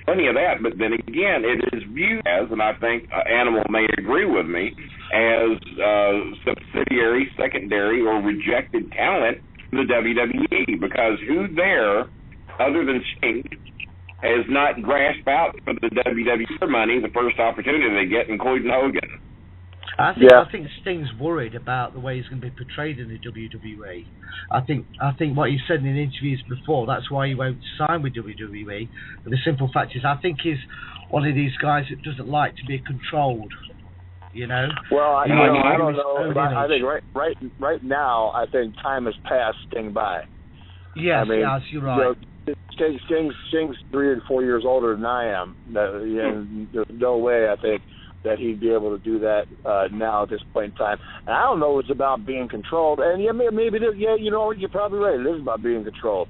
plenty of that, but then again, it is viewed as, and I think Animal may agree with me, as subsidiary, secondary, or rejected talent in the WWE, because who there, other than Sting, has not grasped out for the WWE money the first opportunity they get, including Hogan. I think Sting's worried about the way he's going to be portrayed in the WWE. I think what he said in interviews before, that's why he won't sign with WWE. But the simple fact is, I think he's one of these guys that doesn't like to be controlled. You know. Well, I don't know. I think right now, I think time has passed Sting by. Yes, I mean, yes, you're right. You know, Sting's 3 or 4 years older than I am. And there's no way, I think, that he'd be able to do that now at this point in time. And I don't know if it's about being controlled. And maybe it is. Yeah, you know, you're probably right. It is about being controlled.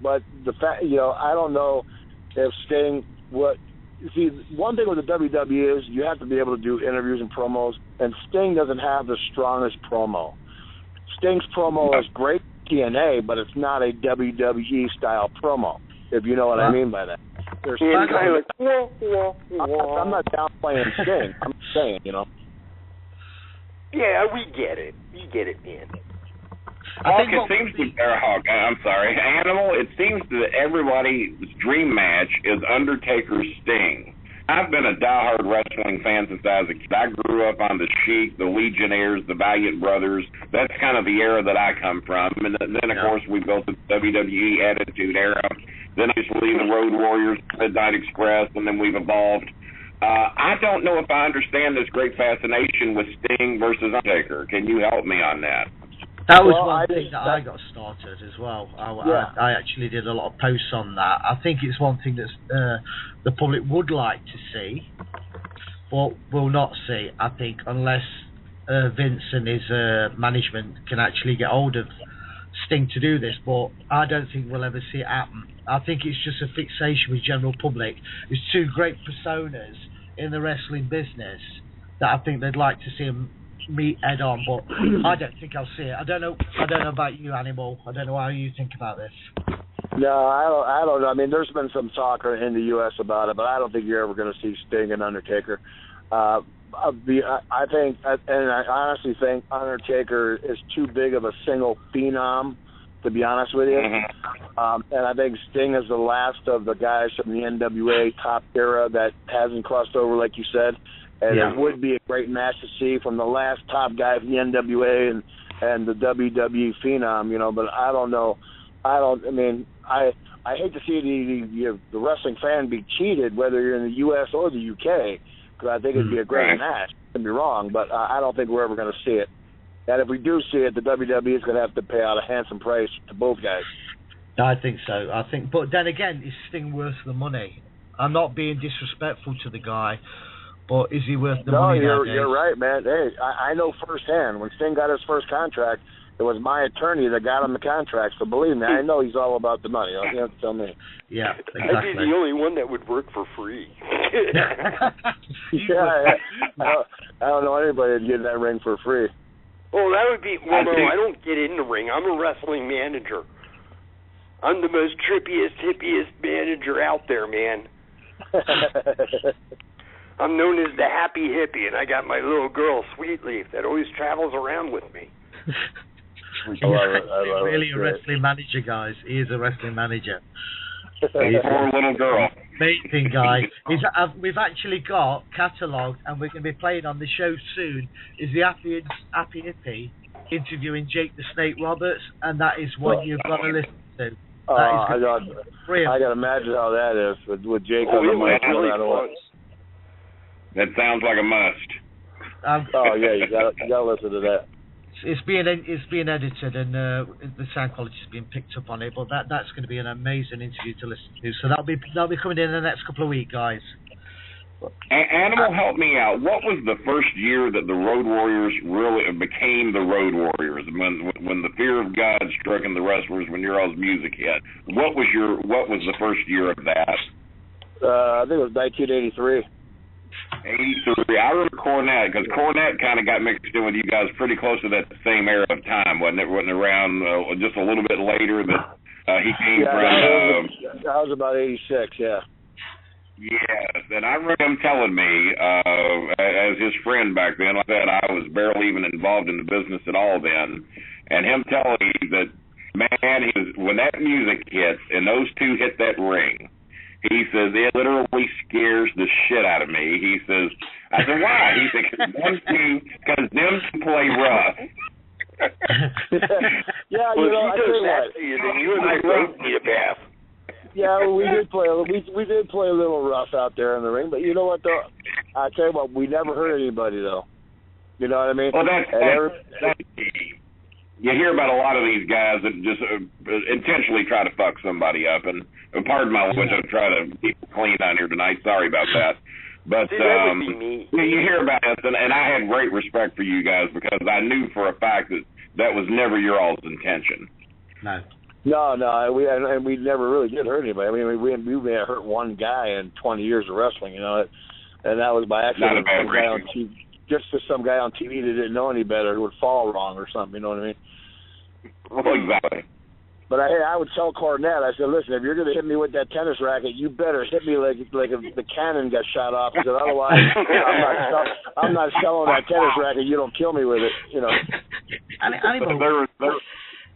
But the fact, you know, I don't know if Sting see, one thing with the WWE is you have to be able to do interviews and promos, and Sting doesn't have the strongest promo. Sting's promo is great TNA, but it's not a WWE style promo, if you know what I mean by that. I'm not downplaying Sting. I'm saying, you know. Yeah, we get it. You get it, man. I'm sorry, Animal, it seems that everybody's dream match is Undertaker Sting. I've been a diehard wrestling fan since I was a kid. I grew up on the Sheik, the Legionnaires, the Valiant Brothers. That's kind of the era that I come from. And then, of course, we built the WWE Attitude Era. Then obviously the Road Warriors, Midnight Express, and then we've evolved. I don't know if I understand this great fascination with Sting versus Undertaker. Can you help me on that? That was one thing that I got started as well. I actually did a lot of posts on that. I think it's one thing that the public would like to see, but will not see, I think, unless Vince and his management can actually get hold of Sting to do this. But I don't think we'll ever see it happen. I think it's just a fixation with general public. There's two great personas in the wrestling business that I think they'd like to see them meet head on, but I don't think I'll see it. I don't know about you, Animal. I don't know how you think about this. No, I don't know. I mean, there's been some talk in the U.S. about it, but I don't think you're ever going to see Sting and Undertaker. I honestly think Undertaker is too big of a single phenom to be honest with you. And I think Sting is the last of the guys from the NWA top era that hasn't crossed over, like you said. And it would be a great match to see from the last top guy from the NWA and the WWE Phenom, you know. But I don't know. I hate to see the wrestling fan be cheated, whether you're in the U.S. or the U.K., because I think it'd be a great match. Don't be wrong, but I don't think we're ever going to see it. And if we do see it, the WWE is going to have to pay out a handsome price to both guys. I think so. But then again, is Sting worth the money? I'm not being disrespectful to the guy, but is he worth the money? No, you're right, man. Hey, I know firsthand when Sting got his first contract, it was my attorney that got him the contract. So believe me, I know he's all about the money. You have to tell me. Yeah, exactly. I'd be the only one that would work for free. I don't know anybody that'd get in that ring for free. Oh, that would be... Well, no, I don't get in the ring. I'm a wrestling manager. I'm the most trippiest, hippiest manager out there, man. I'm known as the happy hippie, and I got my little girl, Sweetleaf, that always travels around with me. He's really a wrestling manager, guys. He is a wrestling manager. Poor little girl. Amazing guy. We've actually got catalogued, and we're going to be playing on the show soon, is the Happy Hippie interviewing Jake the Snake Roberts, and that is what you've got to listen to. I got to imagine how that is with Jake on the mic. That sounds like a must. You got to listen to that. It's being edited, and the sound quality is being picked up on it. But that's going to be an amazing interview to listen to. So that'll be coming in the next couple of weeks, guys. Animal, help me out. What was the first year that the Road Warriors really became the Road Warriors? When the fear of God struck in the wrestlers, when your all's music hit. What was the first year of that? I think it was 1983. 83. I remember Cornette, because Cornette kind of got mixed in with you guys pretty close to that same era of time, wasn't it? Wasn't around just a little bit later that he came from? That was about 86, yeah. Yes, and I remember him telling me, as his friend back then, like that I was barely even involved in the business at all then, and him telling me that, man, when that music hits and those two hit that ring, he says, it literally scares the shit out of me. He says, I said, why? He said, because them two play rough. Yeah, well, I tell you what. You and I both need a bath. Yeah, we did play a little rough out there in the ring, but you know what, though? I tell you what, we never hurt anybody, though. You know what I mean? Well, that's you hear about a lot of these guys that just intentionally try to fuck somebody up, and pardon my language, I'm trying to keep it clean on here tonight. Sorry about that. But you hear about this, and I had great respect for you guys because I knew for a fact that was never your all's intention. No, we never really did hurt anybody. I mean, we may have hurt one guy in 20 years of wrestling, you know, and that was by accident. Just some guy on TV that didn't know any better who would fall wrong or something, you know what I mean? Well, exactly. But I would tell Cornette, I said, listen, if you're going to hit me with that tennis racket, you better hit me like if the cannon got shot off, because otherwise I'm not selling that tennis racket. You don't kill me with it, you know.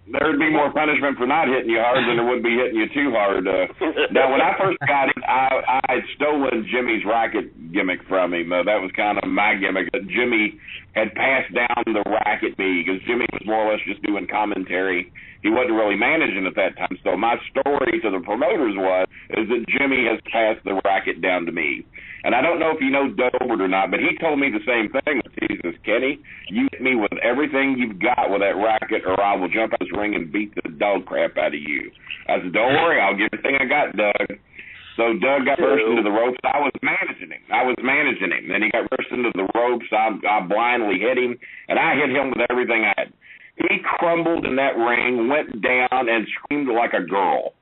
There would be more punishment for not hitting you hard than there would be hitting you too hard. Now, when I first got it, I had stolen Jimmy's racket gimmick from him. That was kind of my gimmick. Jimmy had passed down the racket me because Jimmy was more or less just doing commentary. He wasn't really managing at that time. So my story to the promoters is that Jimmy has passed the racket down to me. And I don't know if you know Dobert or not, but he told me the same thing. He says, Kenny, you hit me with everything you've got with that racket, or I will jump out this ring and beat the dog crap out of you. I said, don't worry, I'll give everything I got, Doug. So Doug got burst into the ropes. I was managing him. Then he got burst into the ropes. I blindly hit him, and I hit him with everything I had. He crumbled in that ring, went down, and screamed like a girl.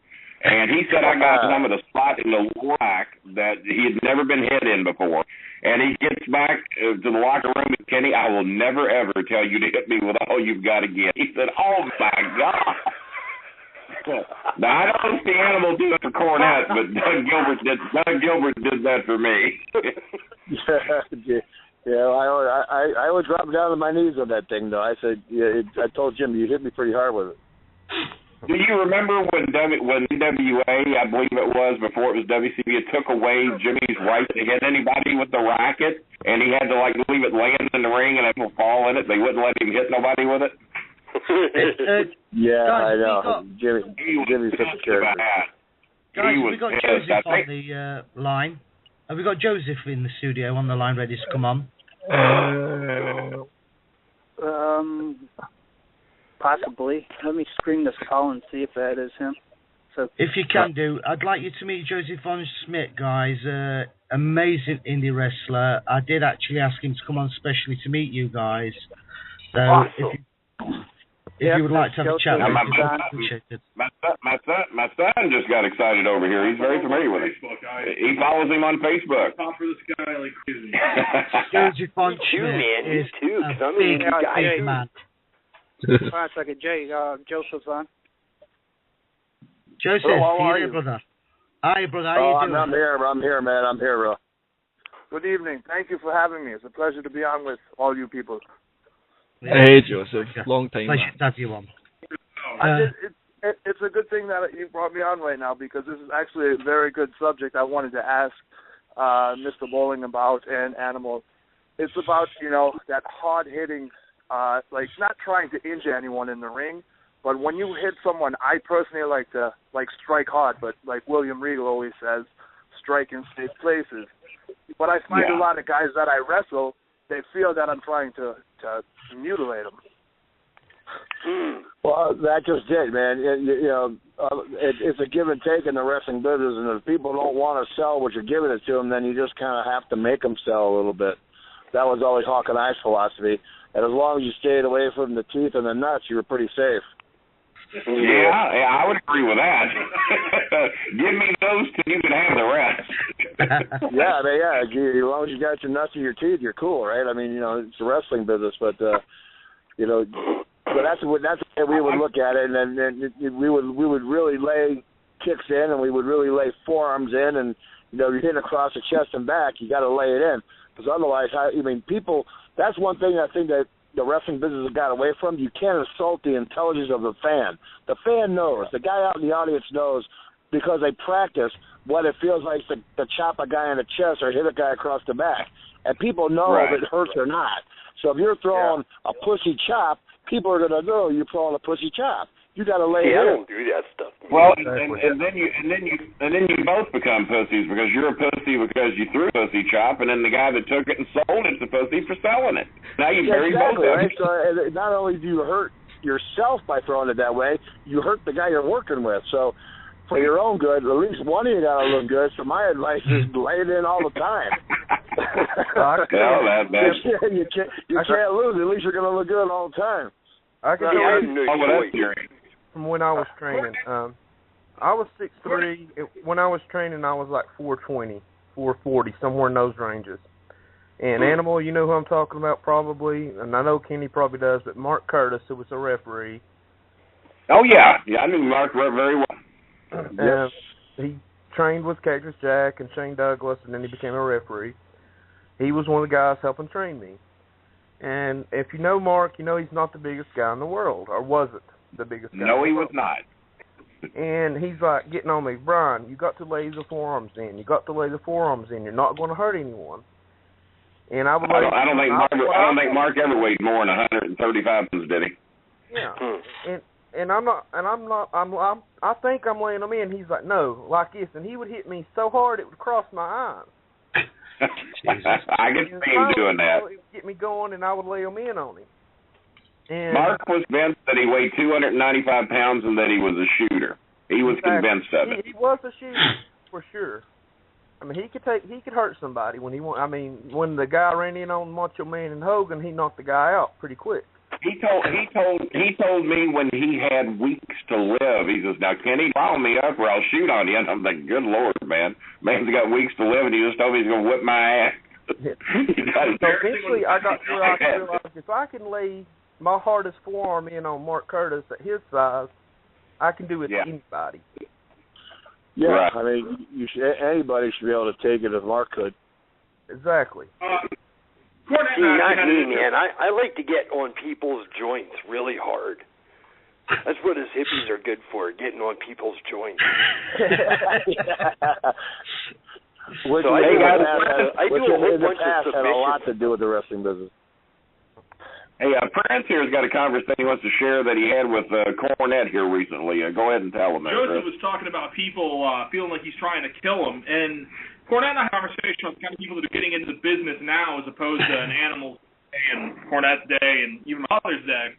And he said I got him at a spot in the rack that he had never been hit in before. And he gets back to the locker room and Kenny, I will never, ever tell you to hit me with all you've got again. He said, oh, my God. Now, I don't see Animal do it for Cornette, but Doug Gilbert did that for me. Yeah, I would drop down on my knees on that thing, though. I said, I told Jim, you hit me pretty hard with it. Do you remember when NWA, I believe it was, before it was WCW, took away Jimmy's right to hit anybody with the racket, and he had to like leave it laying in the ring and people fall in it? They wouldn't let him hit nobody with it. Yeah, guys, I know. Jimmy's such a character. Guys, have we got Joseph on the line? Have we got Joseph in the studio on the line ready to come on? Possibly. Let me screen this call and see if that is him. So, if you can do, I'd like you to meet Josef Von Schmidt, guys. Amazing indie wrestler. I did actually ask him to come on specially to meet you guys. So awesome. if you would like to have a chat with him, my son just got excited over here. He's very familiar with him. He follows him on Facebook. Top for this guy like crazy. Josef Von Schmidt is a big man. hold on a second, Jay. Joseph's on. Joseph, how are you, you? brother? Hi, brother. How you doing? I'm here, man. I'm here, bro. Good evening. Thank you for having me. It's a pleasure to be on with all you people. Hey, Joseph. Long time. Pleasure to have you on. It's a good thing that you brought me on right now because this is actually a very good subject I wanted to ask Mr. Bolin about and Animal. It's about, that hard-hitting, like not trying to injure anyone in the ring, but when you hit someone, I personally like to strike hard, but like William Regal always says, strike in safe places. But I find a lot of guys that I wrestle, they feel that I'm trying to mutilate them. Well, that's just it, man. It's a give and take in the wrestling business, and if people don't want to sell what you're giving it to them, then you just kind of have to make them sell a little bit. That was always Hawk and I's philosophy. And as long as you stayed away from the teeth and the nuts, you were pretty safe. Yeah, I would agree with that. Give me those two, you can have the rest. As long as you got your nuts and your teeth, you're cool, right? I mean, it's a wrestling business, but but that's the way we would look at it, and then we would really lay kicks in, and we would really lay forearms in, and you hit across the chest and back, you got to lay it in, because otherwise, people. That's one thing I think that the wrestling business has got away from. You can't assault the intelligence of the fan. The fan knows. The guy out in the audience knows because they practice what it feels like to chop a guy in the chest or hit a guy across the back. And people know if it hurts or not. So if you're throwing a pussy chop, people are going to know you're throwing a pussy chop. You got to lay it in. I don't do that stuff. Well, and then you both become pussies because you're a pussy because you threw a pussy chop, and then the guy that took it and sold it's a pussy for selling it. Now you bury both of them. Right? So not only do you hurt yourself by throwing it that way, you hurt the guy you're working with. So for your own good, at least one of you got to look good. So my advice is lay it in all the time. You can't lose. At least you're going to look good all the time. I can from when I was training. I was 6'3". When I was training, I was like 420, 440, somewhere in those ranges. And Animal, you know who I'm talking about probably, and I know Kenny probably does, but Mark Curtis, who was a referee. Oh, yeah. Yeah, I knew Mark very well. He trained with Cactus Jack and Shane Douglas, and then he became a referee. He was one of the guys helping train me. And if you know Mark, you know he's not the biggest guy in the world, or wasn't the biggest guy. No, he was not. And he's like getting on me, Brian, you got to lay the forearms in. You got to lay the forearms in. You're not going to hurt anyone. And I would. I don't think Mark ever weighed more than 135 pounds, did he? Yeah. I think I'm laying them in. He's like, no, like this, and he would hit me so hard it would cross my eyes. I can see him doing that. It would get me going, and I would lay them in on him. And Mark was convinced that he weighed 295 pounds and that he was a shooter. He was convinced of it. He was a shooter for sure. I mean, he could hurt somebody when he want. I mean, when the guy ran in on Macho Man and Hogan, he knocked the guy out pretty quick. He told me when he had weeks to live. He says, "Now, Kenny, follow me up or I'll shoot on you." And I'm like, "Good Lord, man! Man's got weeks to live, and he just told me he's gonna whip my ass." So eventually, I got to where I realized if I can lay my hardest forearm in on Mark Curtis at his size, I can do it to anybody. Yeah, right. I mean, anybody should be able to take it if Mark could. Exactly. See, not me, man. I like to get on people's joints really hard. That's what his hippies are good for, getting on people's joints. Which so I do a whole bunch of submissions. Had a lot to do with the wrestling business. Hey, Prince here's got a conversation he wants to share that he had with Cornette here recently. Go ahead and tell him that. Joseph was talking about people feeling like he's trying to kill him, and Cornette and I had a conversation on the kind of people that are getting into the business now as opposed to an Animals Day and Cornette's Day and even Mother's Day.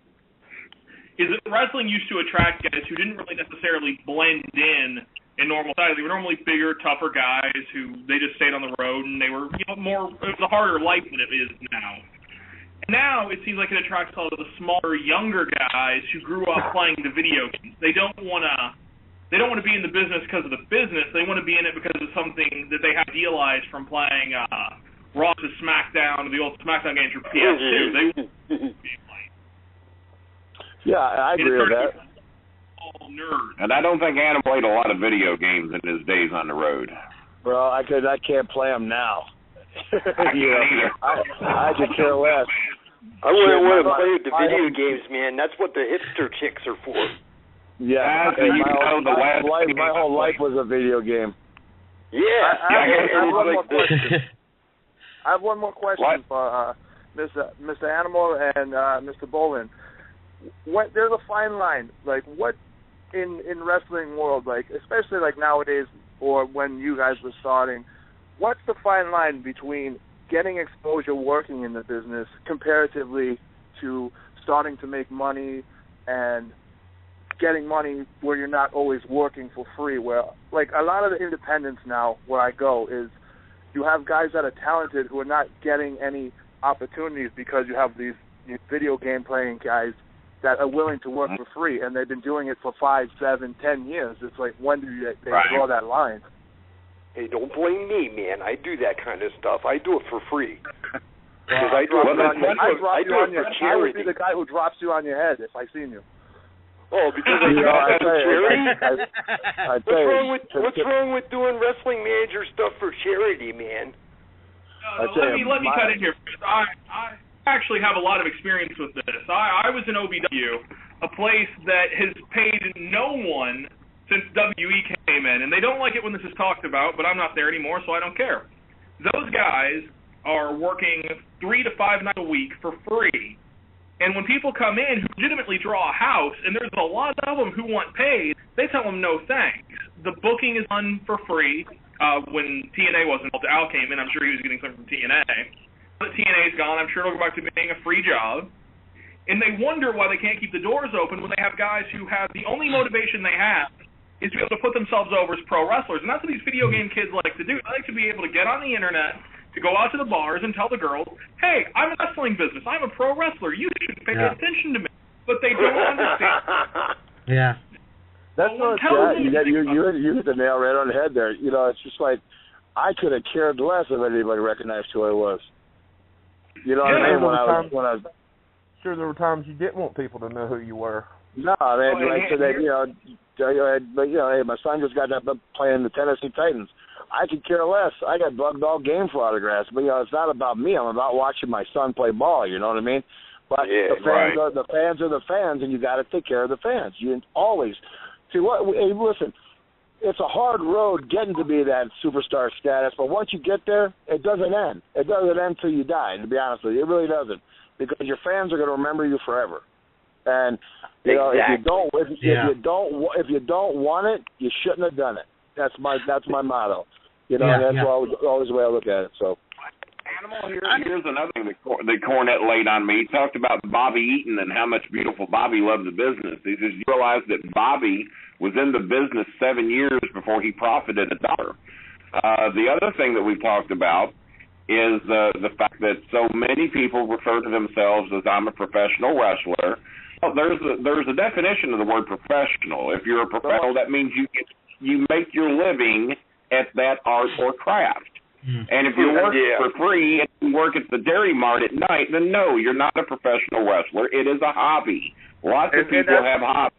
Is that wrestling used to attract guys who didn't really necessarily blend in normal society. They were normally bigger, tougher guys who they just stayed on the road, and they were more. It was a harder life than it is now. Now it seems like it attracts a lot of the smaller, younger guys who grew up playing the video games. They don't want to be in the business because of the business. They want to be in it because of something that they have idealized from playing Raw to SmackDown, the old SmackDown games for PS2. Yeah, I agree with that. All nerds. And I don't think Adam played a lot of video games in his days on the road. Well, I can't play them now. I could care less. I wouldn't want to play with the video games, man. That's what the hipster chicks are for. Yeah, my whole life was a video game. Yeah. I have one more question. I have one more question for Mr. Animal and Mr. Bolin. There's a fine line, like what in wrestling world, like especially like nowadays or when you guys were starting. What's the fine line between getting exposure working in the business comparatively to starting to make money and getting money where you're not always working for free? Where, like, a lot of the independents now where I go is you have guys that are talented who are not getting any opportunities because you have these video game playing guys that are willing to work for free, and they've been doing it for 5, 7, 10 years. It's like, when do they draw that line? Hey, don't blame me, man. I do that kind of stuff. I do it for free. Because I do it for charity. I would be the guy who drops you on your head if I seen you. Oh, because I do that for charity? What's wrong with doing wrestling manager stuff for charity, man? Let me cut in here. I actually have a lot of experience with this. I was in OVW, a place that has paid no one since WE came in, and they don't like it when this is talked about, but I'm not there anymore, so I don't care. Those guys are working 3 to 5 nights a week for free, and when people come in who legitimately draw a house, and there's a lot of them who want paid, they tell them no thanks. The booking is done for free. When TNA wasn't involved, Al came in, I'm sure he was getting something from TNA. But TNA's gone, I'm sure it'll go back to being a free job. And they wonder why they can't keep the doors open when they have guys who have the only motivation they have is to be able to put themselves over as pro wrestlers. And that's what these video game kids like to do. They like to be able to get on the internet, to go out to the bars and tell the girls, hey, I'm in the wrestling business. I'm a pro wrestler. You should pay attention to me. But they don't understand. Yeah. That's what you hit the nail right on the head there. You know, it's just like I could have cared less if anybody recognized who I was. You know what I mean? When I was sure, there were times you didn't want people to know who you were. No, man. Like I said, hey, my son just got up playing the Tennessee Titans. I could care less. I got bugged all game for autographs, but it's not about me. I'm about watching my son play ball. You know what I mean? But the fans are the fans, and you got to take care of the fans. You always see what. Hey, listen, it's a hard road getting to be that superstar status, but once you get there, it doesn't end. It doesn't end till you die. To be honest with you, it really doesn't, because your fans are going to remember you forever. And you know, if you don't want it, you shouldn't have done it. That's my motto. You know, and that's always the way I look at it. So. Animal, here's another thing that Cornette laid on me. He talked about Bobby Eaton and how much beautiful Bobby loved the business. He says, you realize that Bobby was in the business 7 years before he profited $1. The other thing that we've talked about is the fact that so many people refer to themselves as I'm a professional wrestler. Well, there's a definition of the word professional. If you're a professional, that means you make your living at that art or craft. And if you work for free and you work at the Dairy Mart at night, then no, you're not a professional wrestler. It is a hobby. Lots of people have hobbies.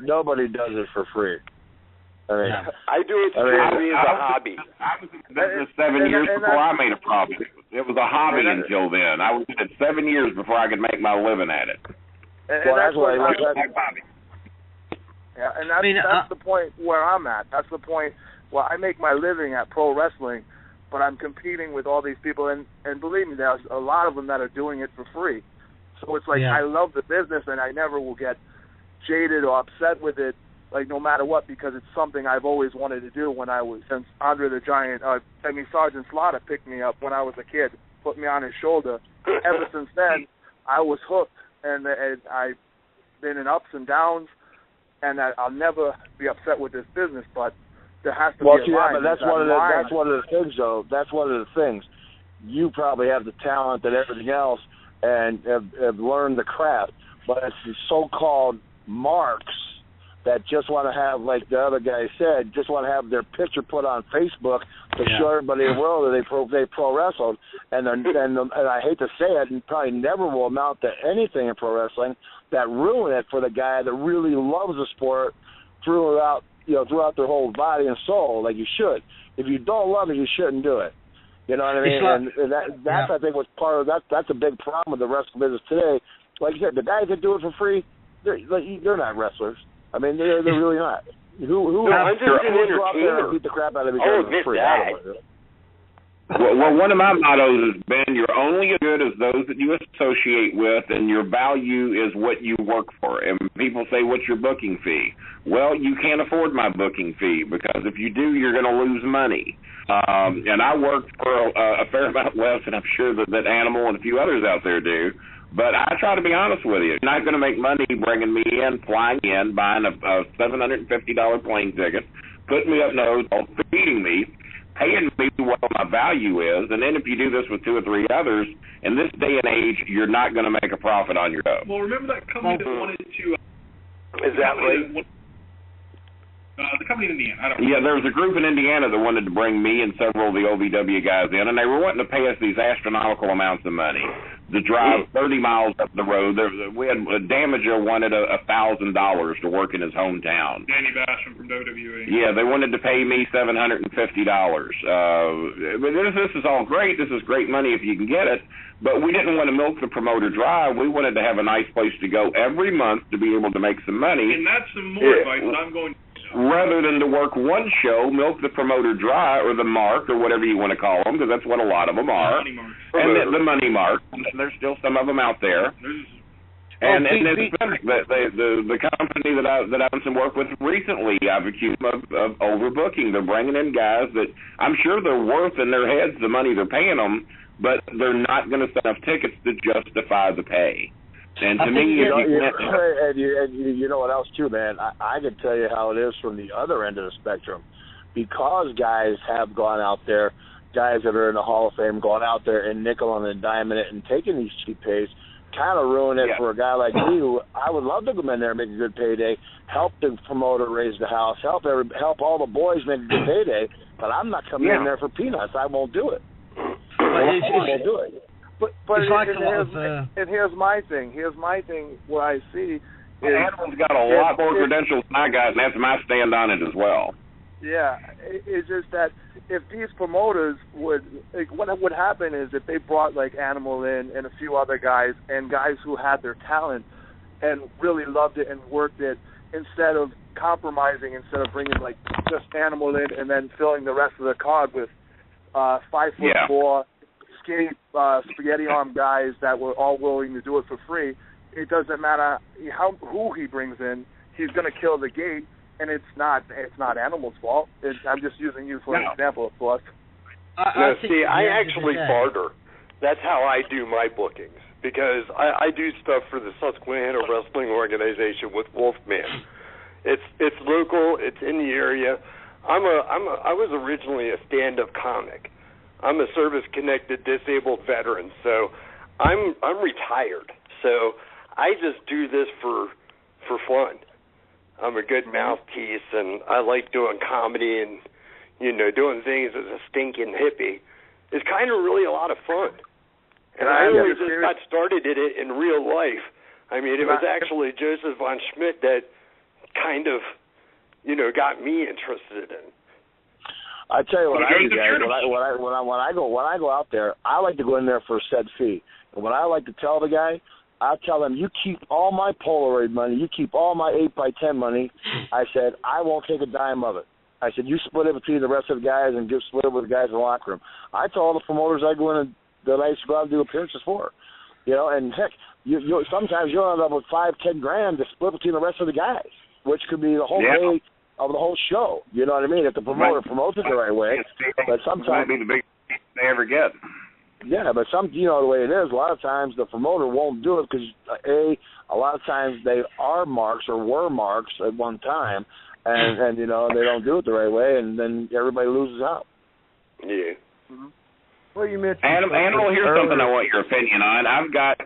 Nobody does it for free. I mean, I do it purely as a hobby. I was in the business 7 years before I made a profit. It was a hobby until then. I was in it 7 years before I could make my living at it. And that's what Bobby. Yeah, and that's the point where I'm at. That's the point where I make my living at pro wrestling, but I'm competing with all these people, and believe me, there's a lot of them that are doing it for free. So it's like I love the business, and I never will get jaded or upset with it, like no matter what, because it's something I've always wanted to do since Andre the Giant, Sergeant Slaughter picked me up when I was a kid, put me on his shoulder. Ever since then, I was hooked, and I've been in ups and downs, and I'll never be upset with this business, but there has to be a line. But that's one of the things, though. That's one of the things. You probably have the talent and everything else, and have learned the craft. But it's the so-called marks that just want to have, like the other guy said, just want to have their picture put on Facebook to show everybody in the world that they pro wrestled. And I hate to say it, and probably never will amount to anything in pro wrestling, that ruin it for the guy that really loves the sport throughout their whole body and soul, like you should. If you don't love it, you shouldn't do it. You know what I mean? And that's I think what's part of that. That's a big problem with the wrestling business today. Like you said, the guys that do it for free, they're not wrestlers. I mean, they're really not. I'm just an entertainer. And beat the crap out of each other for free. Well, one of my mottos has been, you're only as good as those that you associate with, and your value is what you work for. And people say, what's your booking fee? Well, you can't afford my booking fee, because if you do, you're going to lose money. And I work for a fair amount less, and I'm sure that Animal and a few others out there do. But I try to be honest with you. You're not going to make money bringing me in, flying in, buying a $750 plane ticket, putting me up in a hotel, feeding me, paying me what my value is, and then if you do this with two or three others, in this day and age, you're not going to make a profit on your own. Well, remember that company that wanted to... Is that right? The company in Indiana. Yeah, there was a group in Indiana that wanted to bring me and several of the OVW guys in, and they were wanting to pay us these astronomical amounts of money to drive 30 miles up the road. We had a damager wanted $1,000 to work in his hometown. Danny Basham from WWE. Yeah, they wanted to pay me $750. But this is all great. This is great money if you can get it. But we didn't want to milk the promoter dry. We wanted to have a nice place to go every month to be able to make some money. And that's some more advice that I'm going to... Rather than to work one show, milk the promoter dry, or the mark, or whatever you want to call them, because that's what a lot of them are. And the money mark. There's still some of them out there. And the company that I've done some work with recently, I've accused them of overbooking. They're bringing in guys that I'm sure they're worth in their heads the money they're paying them, but they're not going to sell enough tickets to justify the pay. And to me, you know what else too, man? I can tell you how it is from the other end of the spectrum, because guys have gone out there, guys that are in the Hall of Fame, gone out there and nickel and diming it and taking these cheap pays, kind of ruin it for a guy like me, who I would love to come in there and make a good payday, help the promoter raise the house, help all the boys make a good payday, but I'm not coming in there for peanuts. I won't do it. I won't do it. But here's my thing. Here's my thing. What I see is Adam's got a lot more credentials than I got, and that's my stand on it as well. Yeah, it's just that if these promoters what would happen is if they brought like Animal in and a few other guys and guys who had their talent and really loved it and worked it, instead of compromising, instead of bringing like just Animal in and then filling the rest of the card with 5'4", skinny spaghetti arm guys that were all willing to do it for free. It doesn't matter who he brings in, he's going to kill the gate, and it's not Animal's fault. I'm just using you for an example, of course. I actually barter. That's how I do my bookings, because I do stuff for the Susquehanna Wrestling Organization with Wolfman. It's local. It's in the area. I was originally a stand-up comic. I'm a service-connected disabled veteran, so I'm retired. So I just do this for fun. I'm a good mouthpiece, and I like doing comedy and, doing things as a stinking hippie. It's kind of really a lot of fun. And I only just got started in it in real life. I mean, it was actually Josef Von Schmidt that kind of, got me interested in. I tell you what I do, guys. When I go out there, I like to go in there for a set fee. And what I like to tell the guy, I tell them, you keep all my Polaroid money, you keep all my 8x10 money. I said, I won't take a dime of it. I said, you split it between the rest of the guys and split it with the guys in the locker room. I tell all the promoters I go in and that I used to go out and do appearances for. You know, and heck, you sometimes you'll end up with $5-10 grand to split between the rest of the guys, which could be the whole day of the whole show. You know what I mean? If the promoter promotes it the right way. But sometimes it might be the biggest they ever get. Yeah, but you know the way it is. A lot of times the promoter won't do it because a lot of times they are marks or were marks at one time, and you know they don't do it the right way, and then everybody loses out. Yeah. Mm-hmm. Well, you mentioned Animal, here's something I want your opinion on. I've got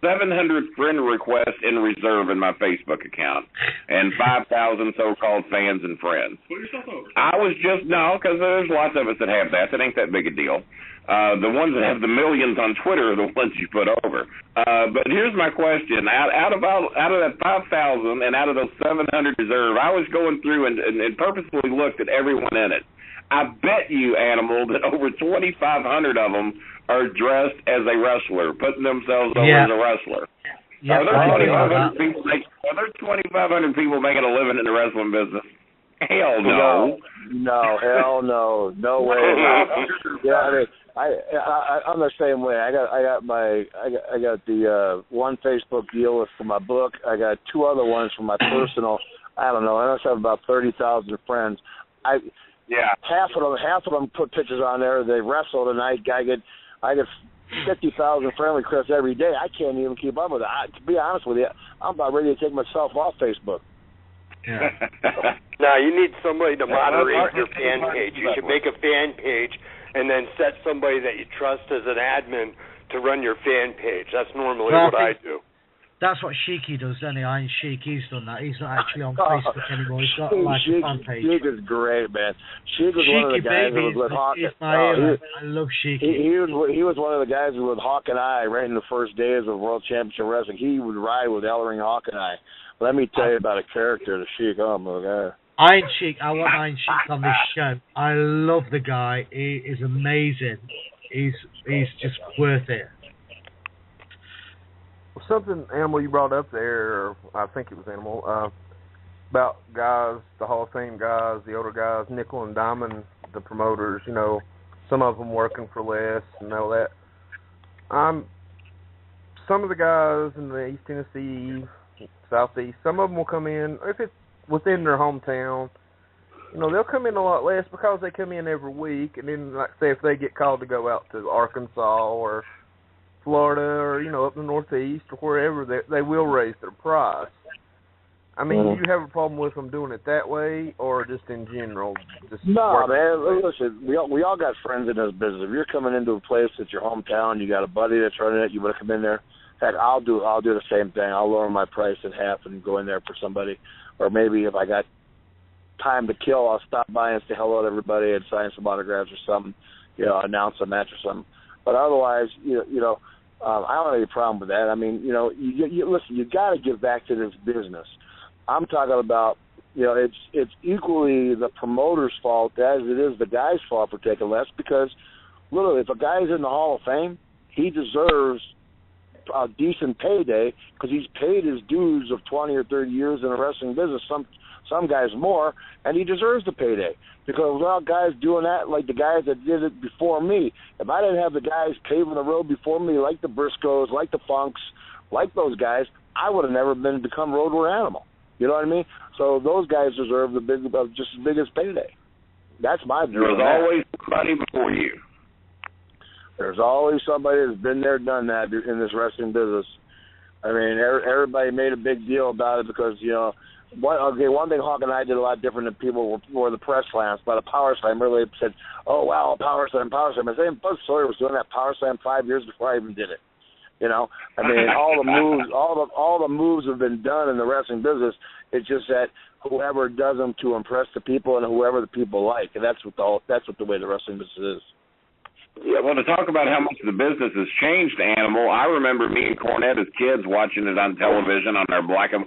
700 friend requests in reserve in my Facebook account, and 5,000 so-called fans and friends. Put yourself over. Because there's lots of us that have that. That ain't that big a deal. The ones that have the millions on Twitter are the ones you put over. But here's my question: out of that 5,000 and out of those 700 reserve, I was going through and purposefully looked at everyone in it. I bet you, Animal, that over 2,500 of them are dressed as a wrestler, putting themselves over as a wrestler. Yeah, Are there 2,500 people making a living in the wrestling business? Hell no. No, hell no. No way. Yeah, I'm the same way. I got the one Facebook deal for my book. I got 2 other ones for my personal. I don't know. I must have about 30,000 friends. Half of them put pictures on there. They wrestled, and I get 50,000 friend requests every day. I can't even keep up with it. To be honest with you, I'm about ready to take myself off Facebook. Yeah. Now you need somebody to moderate your fan page. You should make a fan page and then set somebody that you trust as an admin to run your fan page. That's normally what I do. That's what Sheiky does, doesn't he? Iron Sheik, he's done that. He's not actually on Facebook anymore. He's got like a fan page. Sheik is great, man. Sheik was one of the guys who was with Hawk. I love Sheiky. He was one of the guys who was with Hawk and I right in the first days of World Championship Wrestling. He would ride with Ellering Hawk and I. Let me tell you about a character, the Sheik. Oh, my God. Iron Sheik, I want Iron Sheik on this show. I love the guy. He is amazing. He's just worth it. Something, Animal, you brought up there, or I think it was Animal, about guys, the Hall of Fame guys, the older guys, Nickel and Diamond, the promoters, you know, some of them working for less and all that. Some of the guys in the East Tennessee, Southeast, some of them will come in, if it's within their hometown, you know, they'll come in a lot less because they come in every week, and then, like, say, if they get called to go out to Arkansas or Florida or, you know, up in the Northeast or wherever, they will raise their price. I mean, do you have a problem with them doing it that way or just in general? No, man. Listen, we all got friends in this business. If you're coming into a place that's your hometown, you got a buddy that's running it, you want to come in there, heck, I'll do the same thing. I'll lower my price in half and go in there for somebody. Or maybe if I got time to kill, I'll stop by and say hello to everybody and sign some autographs or something, you know, announce a match or something. But otherwise, you know, I don't have any problem with that. I mean, you know, you listen, you got to give back to this business. I'm talking about, you know, it's equally the promoter's fault as it is the guy's fault for taking less, because literally, if a guy's in the Hall of Fame, he deserves a decent payday because he's paid his dues of 20 or 30 years in the wrestling business. Some guys more, and he deserves the payday because without guys doing that, like the guys that did it before me, if I didn't have the guys paving the road before me, like the Briscoes, like the Funks, like those guys, I would have never become Road Warrior Animal. You know what I mean? So those guys deserve just as big as payday. That's my view. There's always somebody before you. There's always somebody that's been there, done that in this wrestling business. I mean, everybody made a big deal about it because, you know, one thing Hawk and I did a lot different than people were the press slams. But a power slam really said, oh, wow, power slam. The same Buzz Sawyer was doing that power slam 5 years before I even did it. You know, I mean, all the moves have been done in the wrestling business. It's just that whoever does them to impress the people and whoever the people like, and that's what the way the wrestling business is. Yeah, well, to talk about how much the business has changed, Animal, I remember me and Cornette as kids watching it on television on our black and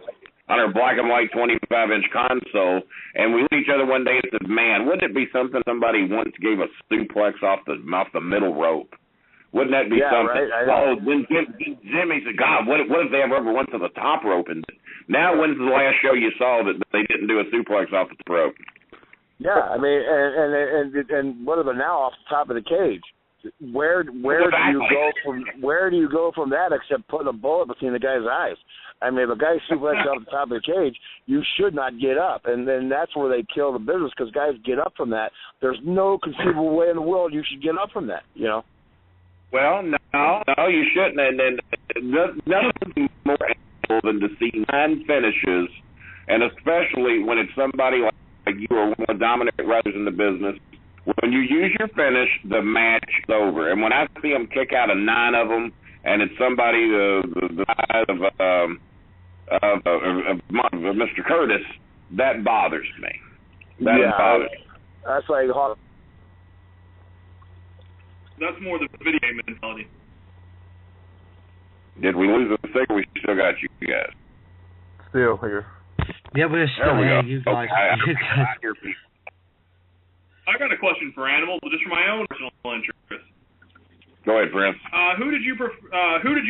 white 25-inch console, and we looked at each other one day and said, "Man, wouldn't it be something somebody once gave a suplex off the middle rope?" Wouldn't that be something? Right. Then Jimmy said, God, what if they ever went to the top rope? And now, when's the last show you saw that they didn't do a suplex off the rope? Yeah, I mean, and what about now off the top of the cage? Where do you go from that except putting a bullet between the guy's eyes? I mean, if a guy suplexes off the top of the cage, you should not get up, and then that's where they kill the business because guys get up from that. There's no conceivable way in the world you should get up from that, you know. Well, no, you shouldn't, and nothing more than to see 9 finishes, and especially when it's somebody like you or one of the dominant writers in the business. When you use your finish, the match is over. And when I see them kick out of 9 of them, and it's somebody the size of Mr. Curtis, that bothers me. That bothers me. That's like That's more the video game mentality. Did we lose the signal? We still got you guys. Still here. Yeah, we're still here. You guys. I got a question for Animal, but just for my own personal interest. Go ahead, Prince. Who did you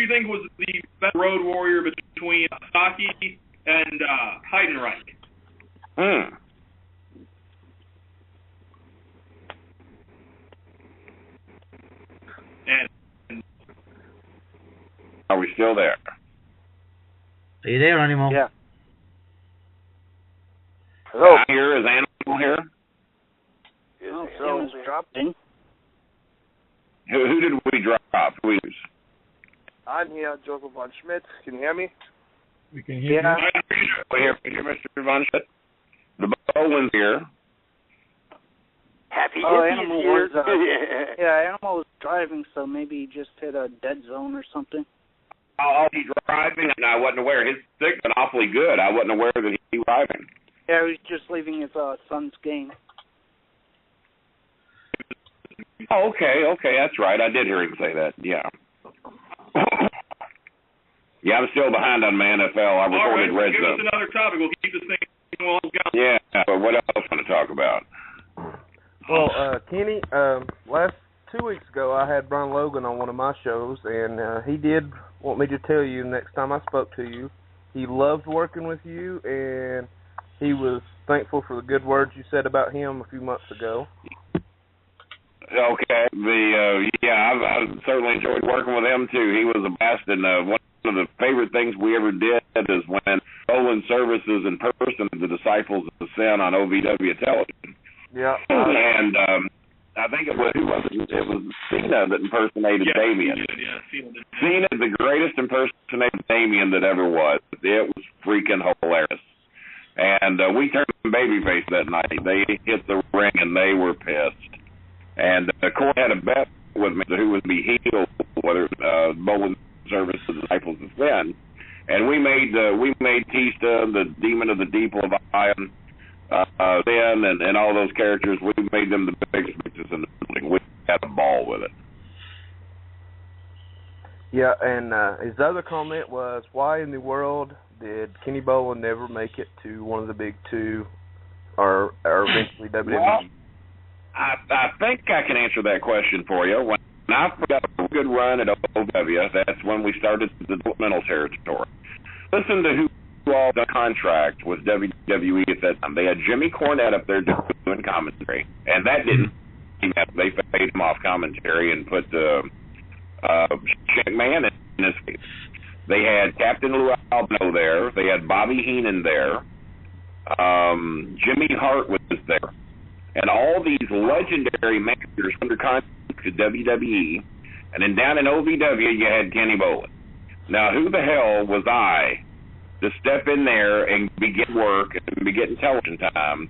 think was the best road warrior between Saki and Heidenreich? And are we still there? Are you there, Animal? Yeah. Hello. Here is Animal here. So dropped in. Who did we drop? Who we lose? I'm here, Josef Von Schmidt. Can you hear me? We can hear you. We hear Mr. Von Schmidt. The Bolin's here. Happy Animal was, Animal was driving, so maybe he just hit a dead zone or something. Oh, he's driving, and I wasn't aware. His signal's been awfully good. I wasn't aware that he was driving. Yeah, he was just leaving his son's game. Oh, okay, that's right. I did hear him say that. Yeah. Yeah, I'm still behind on my NFL. I recorded Red Zone. Give us another topic. We'll keep this thing going. Yeah, but what else want to talk about? Well, Kenny, last 2 weeks ago I had Brian Logan on one of my shows, and he did want me to tell you next time I spoke to you, he loved working with you, and he was thankful for the good words you said about him a few months ago. Okay. I've certainly enjoyed working with him too. He was a blast, and one of the favorite things we ever did is when Bolin services in person the Disciples of Sin on OVW television. Yeah. And I think it was Cena that impersonated Damien. Cena, the greatest impersonator of Damien that ever was. It was freaking hilarious. And we turned babyface that night. They hit the ring and they were pissed. And Corey had a bet with me who would be healed, whether Bolin service the Disciples of Sin. And we made Tista, the Demon of the Deep Leviathan, Sin, and all those characters. We made them the biggest bitches in the building. We had a ball with it. Yeah, and his other comment was, why in the world did Kenny Bolin never make it to one of the big two, or eventually WWE? Well, I think I can answer that question for you. When I got a good run at OVW, that's when we started the developmental territory. Listen to who all the contract with WWE at that time. They had Jimmy Cornette up there doing commentary, and that didn't. They paid him off commentary and put Shane McMahon in his case. They had Captain Lou Albano there. They had Bobby Heenan there. Jimmy Hart was there. And all these legendary managers under contract to WWE, and then down in OVW you had Kenny Bolin. Now, who the hell was I to step in there and begin work and be getting television time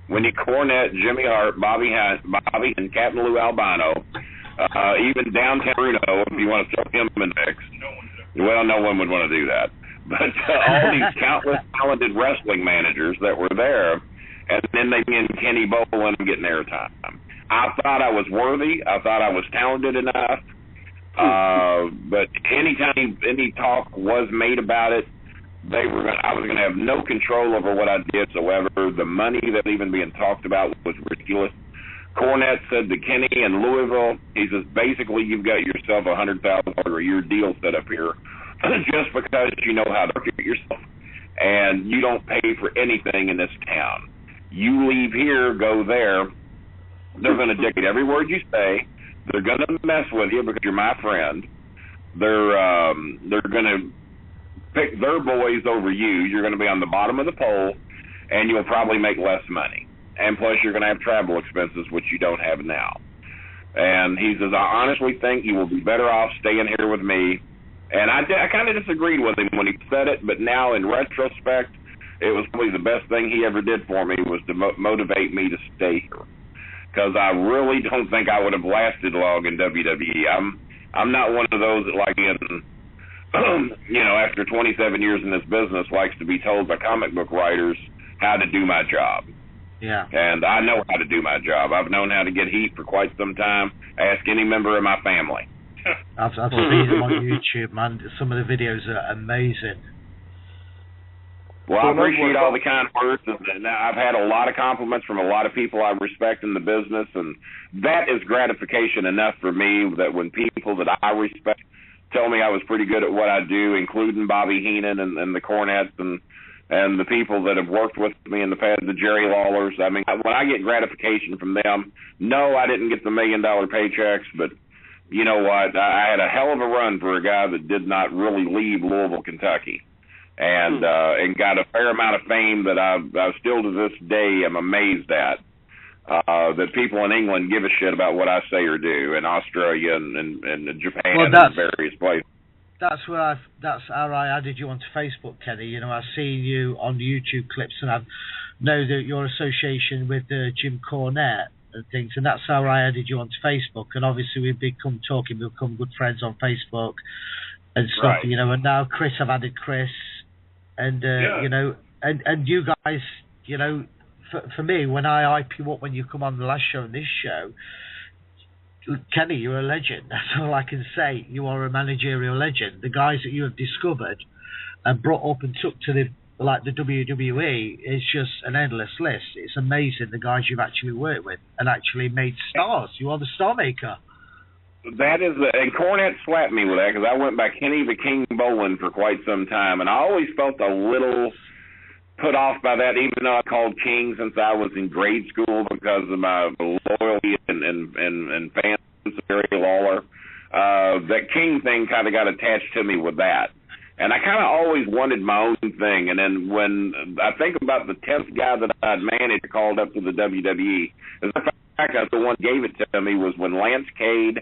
when you Cornette, Jimmy Hart, Bobby and Captain Lou Albano, even downtown Bruno, if you want to throw him in the mix. Well, no one would want to do that. But all these countless talented wrestling managers that were there, and then they began Kenny Bolin getting airtime. I thought I was worthy. I thought I was talented enough. But anytime any talk was made about it, I was going to have no control over what I did whatsoever. The money that was even being talked about was ridiculous. Cornette said to Kenny in Louisville, he says, basically you've got yourself a $100,000 a year deal set up here just because you know how to market yourself and you don't pay for anything in this town. You leave here, go there, they're going to dictate every word you say. They're going to mess with you because you're my friend. They're going to pick their boys over you. You're going to be on the bottom of the pole, and you'll probably make less money. And plus, you're going to have travel expenses, which you don't have now. And he says, I honestly think you will be better off staying here with me. And I kind of disagreed with him when he said it, but now in retrospect, it was probably the best thing he ever did for me was to motivate me to stay here. Because I really don't think I would have lasted long in WWE. I'm not one of those that, like, after 27 years in this business, likes to be told by comic book writers how to do my job. Yeah. And I know how to do my job. I've known how to get heat for quite some time. Ask any member of my family. I've seen them on YouTube, man. Some of the videos are amazing. Well, I appreciate all the kind words. And I've had a lot of compliments from a lot of people I respect in the business, and that is gratification enough for me that when people that I respect tell me I was pretty good at what I do, including Bobby Heenan and the Cornettes and the people that have worked with me in the past, the Jerry Lawlers. I mean, when I get gratification from them, no, I didn't get the $1 million paychecks, but you know what? I had a hell of a run for a guy that did not really leave Louisville, Kentucky, and got a fair amount of fame that I still to this day am amazed at. That people in England give a shit about what I say or do, in Australia and Japan and various places. That's how I added you onto Facebook, Kenny. You know, I've seen you on the YouTube clips, and I know that your association with Jim Cornette and things, and that's how I added you onto Facebook. And obviously, we've become good friends on Facebook and stuff. Right. You know, and now I've added Chris, and you know, and you guys, you know, for me, when I hype you up when you come on the last show and this show. Kenny, you're a legend. That's all I can say. You are a managerial legend. The guys that you have discovered and brought up and took to the WWE is just an endless list. It's amazing the guys you've actually worked with and actually made stars. You are the star maker. That is, and Cornette slapped me with that because I went by Kenny the King Bolin for quite some time, and I always felt a little put off by that, even though I called King since I was in grade school because of my loyalty and fans of Jerry Lawler. That King thing kind of got attached to me with that. And I kind of always wanted my own thing. And then when I think about the 10th guy that I'd managed called up to the WWE, as a fact, the one who gave it to me was when Lance Cade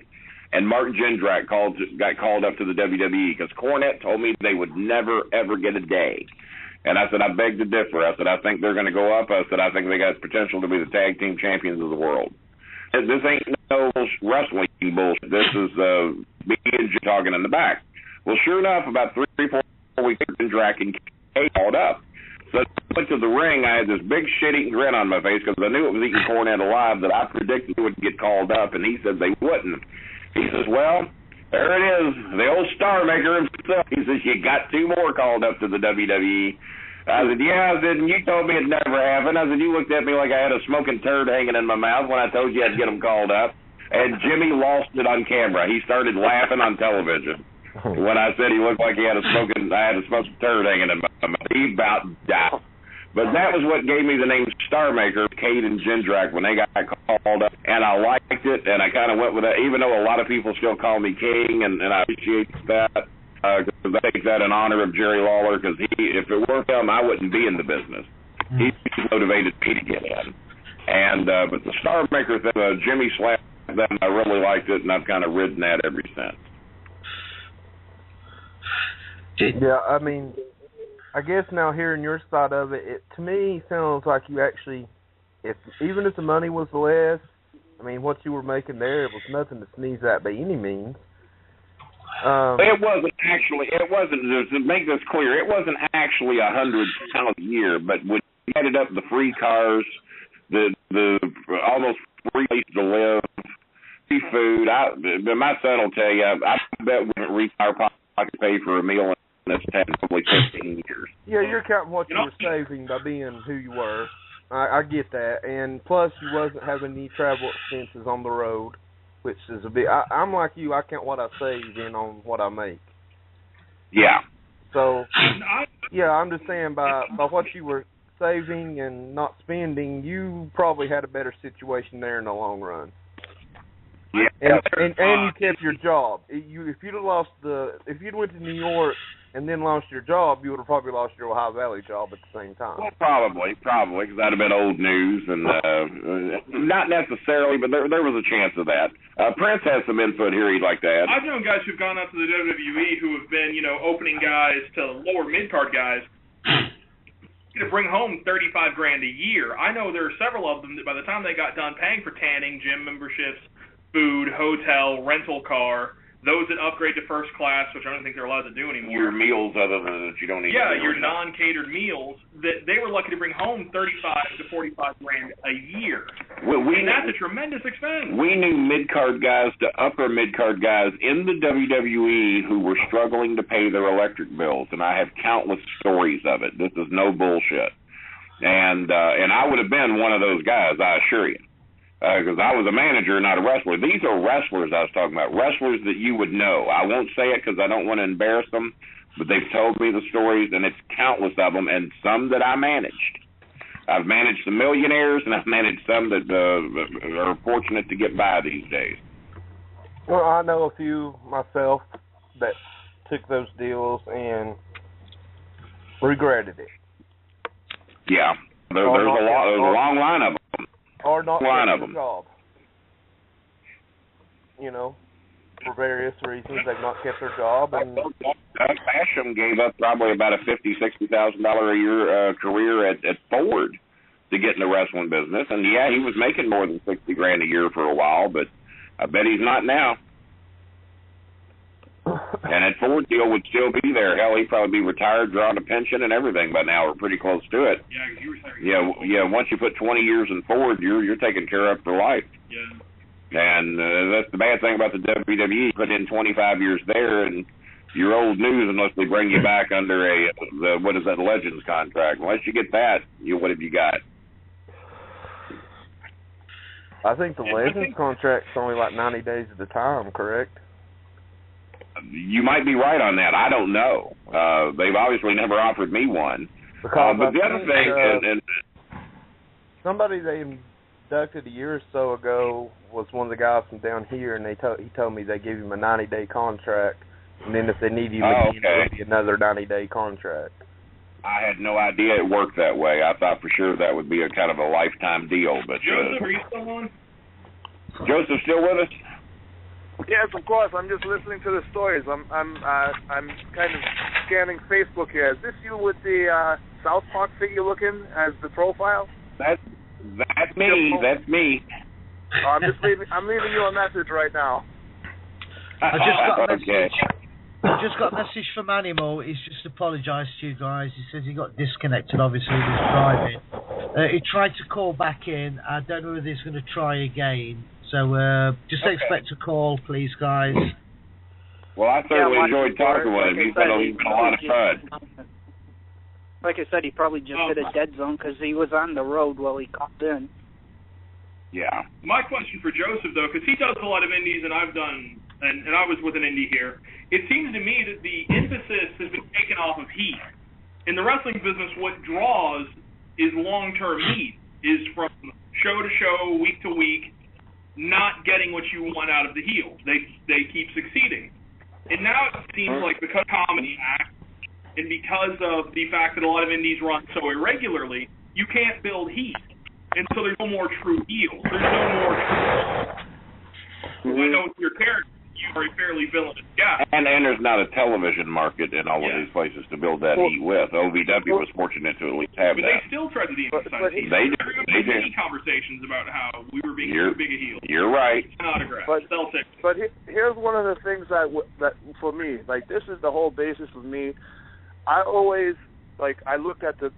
and Mark Jindrak got called up to the WWE because Cornette told me they would never, ever get a day. And I said, I beg to differ. I said, I think they're going to go up. I said, I think they got potential to be the tag team champions of the world. And this ain't no wrestling bullshit. This is me and Jim talking in the back. Well, sure enough, about 3-4 weeks, Jindrak and Kay called up. So I went to the ring. I had this big shit-eating grin on my face because I knew it was eating Cornette alive that I predicted would get called up, and he said they wouldn't. He says, well, there it is, the old STARMAKER himself. He says, you got 2 more called up to the WWE. I said, yeah. I said, and you told me it never happened. I said, you looked at me like I had a smoking turd hanging in my mouth when I told you I'd get them called up. And Jimmy lost it on camera. He started laughing on television when I said he looked like I had a smoking turd hanging in my mouth. He about died. But that was what gave me the name STARMAKER, Cade and Jindrak, when they got called up. And I liked it, and I kind of went with that, even though a lot of people still call me King, and I appreciate that. Because I take that in honor of Jerry Lawler, because if it weren't him, I wouldn't be in the business. He motivated me to get in. And but the STARMAKER thing, Jimmy slapped them. I really liked it, and I've kind of ridden that ever since. Yeah, I mean, I guess now hearing your side of it, it to me sounds like you actually, even if the money was less, I mean, what you were making there, it was nothing to sneeze at by any means. It wasn't, to make this clear, it wasn't actually $100 a year, but when you added up the free cars, the almost free place to live, free food, my son will tell you, I bet we didn't reach our pocket pay for a meal in this town probably 15 years. Yeah, you're counting what you were saving by being who you were. I get that, and plus you wasn't having any travel expenses on the road, which is a bit. I'm like you. I count what I save in on what I make. Yeah. So, yeah, I'm just saying by what you were saving and not spending, you probably had a better situation there in the long run. Yeah. And you kept your job. If you'd went to New York and then lost your job, you would have probably lost your Ohio Valley job at the same time. Well, probably, because that'd have been old news, and not necessarily, but there was a chance of that. Prince has some input here he'd like to add. I've known guys who've gone out to the WWE who have been, opening guys to lower mid-card guys to bring home $35,000 a year. I know there are several of them that by the time they got done paying for tanning, gym memberships, food, hotel, rental car, those that upgrade to first class, which I don't think they're allowed to do anymore. Your meals other than that you don't eat. Yeah, your non-catered meals, that they were lucky to bring home $35,000 to $45,000 a year. And that's a tremendous expense. We knew mid-card guys to upper mid-card guys in the WWE who were struggling to pay their electric bills, and I have countless stories of it. This is no bullshit. And I would have been one of those guys, I assure you. Because I was a manager, not a wrestler. These are wrestlers I was talking about, wrestlers that you would know. I won't say it because I don't want to embarrass them, but they've told me the stories, and it's countless of them, and some that I managed. I've managed some millionaires, and I've managed some that are fortunate to get by these days. Well, I know a few myself that took those deals and regretted it. Yeah, there's a long line of them. Or not kept their job. For various reasons, they've not kept their job. And Doug Basham gave up probably about a $50,000-$60,000 a year career at Ford to get in the wrestling business. And yeah, he was making more than $60,000 a year for a while, but I bet he's not now. And that Ford deal would still be there. Hell, he'd probably be retired, drawing a pension and everything by now, or pretty close to it. Yeah, because you retired. Yeah. Once you put 20 years in Ford, you're taken care of for life. Yeah. And that's the bad thing about the WWE. Put in 25 years there, and you're old news unless they bring you back under what is that, Legends contract. Unless you get that, what have you got? I think the Legends contract's only like 90 days at a time, correct? You might be right on that. I don't know. They've obviously never offered me one. But the other thing, somebody they inducted a year or so ago was one of the guys from down here, and he told me they gave him a 90-day contract, and then if they need him again, it would be another 90-day contract. I had no idea it worked that way. I thought for sure that would be a kind of a lifetime deal. But Joseph, are you still on? Joseph still with us? Yes, of course. I'm just listening to the stories. I'm kind of scanning Facebook here. Is this you with the South Park figure looking as the profile? That's me. That's me. I'm leaving you a message right now. I just got a message from Animal. He's just apologised to you guys. He says he got disconnected. Obviously, he was driving. He tried to call back in. I don't know whether he's going to try again. So expect a call, please, guys. Well, I certainly enjoyed talking with him. He's been a lot of fun. Like I said, he probably just hit a dead zone because he was on the road while he called in. Yeah. My question for Joseph, though, because he does a lot of indies, and I've done, and I was with an indie here, it seems to me that the emphasis has been taken off of heat. In the wrestling business, what draws is long-term heat, is from show to show, week to week, not getting what you want out of the heels. They keep succeeding. And now it seems like because comedy act, and because of the fact that a lot of indies run so irregularly, you can't build heat. And so there's no more true heels. There's no more true... I know with your character, you are a fairly villainous guy. And there's not a television market in all of these places to build that heat with. OVW was fortunate to at least have that. But they still tried to de-emphasize heat. They do. Conversations about how we were being too big a heel. You're right. Autograph. But here's one of the things that for me, like, this is the whole basis of me. I always, like, I looked at the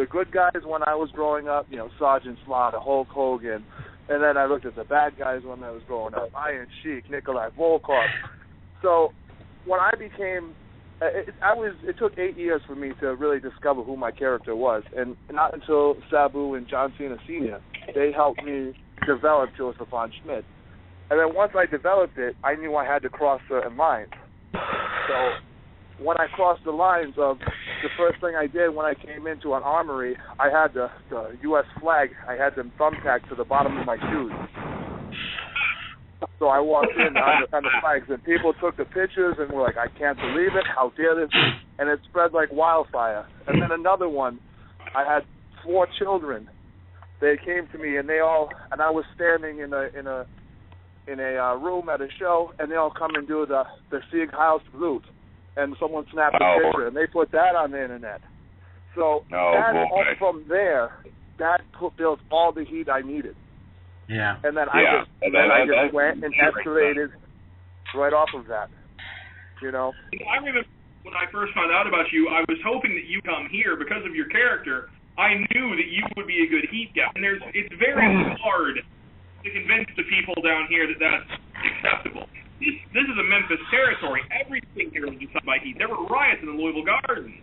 good guys when I was growing up, Sergeant Slaughter, Hulk Hogan, and then I looked at the bad guys when I was growing up, Iron Sheik, Nikolai Volkov. So when I became It took 8 years for me to really discover who my character was, and not until Sabu and John Cena Sr. they helped me develop Josef Von Schmidt. And then once I developed it, I knew I had to cross certain lines. So when I crossed the lines of the first thing I did when I came into an armory, I had the U.S. flag. I had them thumbtacked to the bottom of my shoes. So I walked in on the flags, and people took the pictures and were like, I can't believe it, how dare this, and it spread like wildfire. And then another one, I had 4 children. They came to me, and I was standing in a room at a show, and they all come and do the Sieg Heil salute, and someone snapped a picture, and they put that on the internet. So from there, that built all the heat I needed. Yeah. And then I just went and escalated right off of that. You know? I remember when I first found out about you, I was hoping that you come here because of your character. I knew that you would be a good heat guy. And it's very hard to convince the people down here that that's acceptable. This is a Memphis territory. Everything here was decided by heat. There were riots in the Louisville Gardens.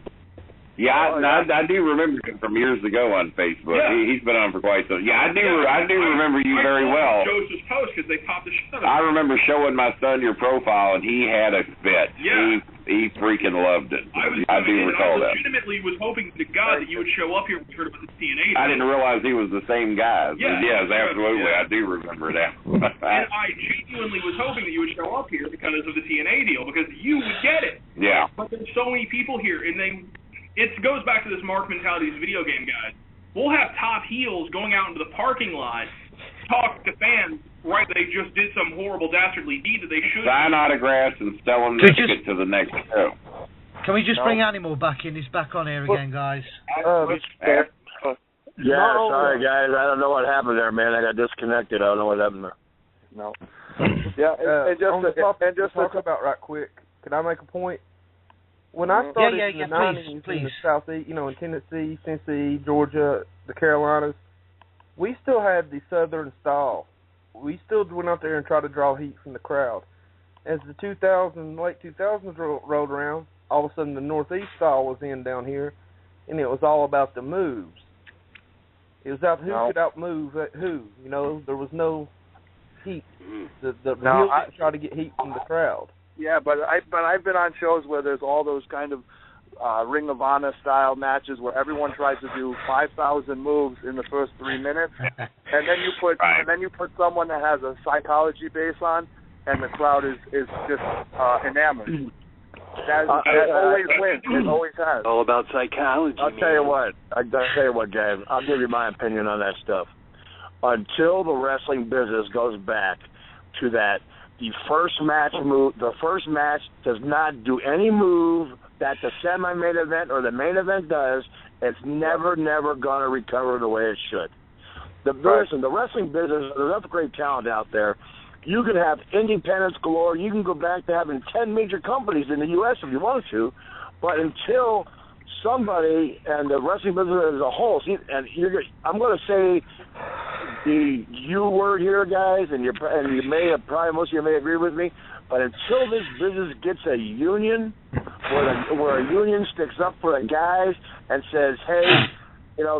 Yeah, I do remember him from years ago on Facebook. Yeah. He's been on for quite some. Yeah, I do remember you very well. Joseph's post because they popped the shit out of it. I remember showing my son your profile, and he had a fit. Yeah. He freaking loved it. I do recall that. I legitimately was hoping to God that you would show up here when we heard about the TNA. I didn't realize he was the same guy. Yeah, yes, absolutely. Yeah. I do remember that. And I genuinely was hoping that you would show up here because of the TNA deal, because you would get it. Yeah. But there's so many people here, and it goes back to this mark mentality of video game guys. We'll have top heels going out into the parking lot, talk to fans, right? They just did some horrible dastardly deed that they should sign autographs and sell them to get to the next show. Can we just bring Animal back in? He's back on here again, guys. Yeah, sorry guys. I don't know what happened there, man. I got disconnected. I don't know what happened there. No. Yeah, and just to talk about right quick. Can I make a point? When I started in the 90s please. in the Southeast, in Tennessee, Tennessee, Georgia, the Carolinas, we still had the Southern style. We still went out there and tried to draw heat from the crowd. As the late 2000s rolled around, all of a sudden the Northeast style was in down here, and it was all about the moves. It was out who could outmove who. There was no heat. The heels didn't try to get heat from the crowd. Yeah, but I've been on shows where there's all those kind of Ring of Honor style matches where everyone tries to do 5,000 moves in the first 3 minutes, and then you put someone that has a psychology base on, and the crowd is just enamored. That always wins. It always has. All about psychology. I'll tell you what, guys. I'll give you my opinion on that stuff. Until the wrestling business goes back to that. The first match does not do any move that the semi-main event or the main event does. It's never going to recover the way it should. Listen, the wrestling business, there's enough great talent out there. You can have independents galore. You can go back to having 10 major companies in the U.S. if you wanted to. But until somebody, and the wrestling business as a whole, I'm going to say the U word here, guys, and you may have, probably most of you may agree with me, but until this business gets a union, where a union sticks up for the guys and says, hey,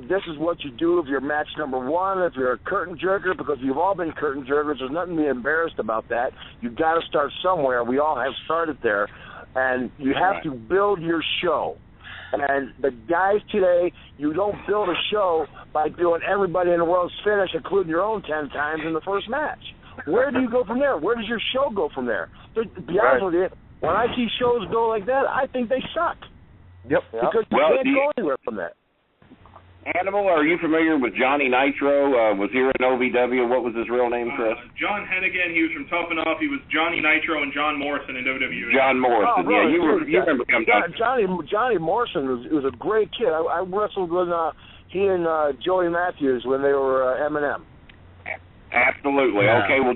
this is what you do if you're match number one, if you're a curtain jerker, because you've all been curtain jerkers, there's nothing to be embarrassed about that. You've got to start somewhere. We all have started there, and you have to build your show. And the guys today, you don't build a show by doing everybody in the world's finish, including your own 10 times in the first match. Where do you go from there? Where does your show go from there? To be honest with you, when I see shows go like that, I think they suck. Yep. Because you can't go anywhere from that. Animal, are you familiar with Johnny Nitro? Was here in OVW. What was his real name, Chris? John Hennigan. He was from Tough Enough. He was Johnny Nitro and John Morrison in WWE. John Morrison. You remember him? Johnny Morrison was a great kid. I wrestled with he and Joey Matthews when they were M&M. Absolutely. Yeah. Okay. Well,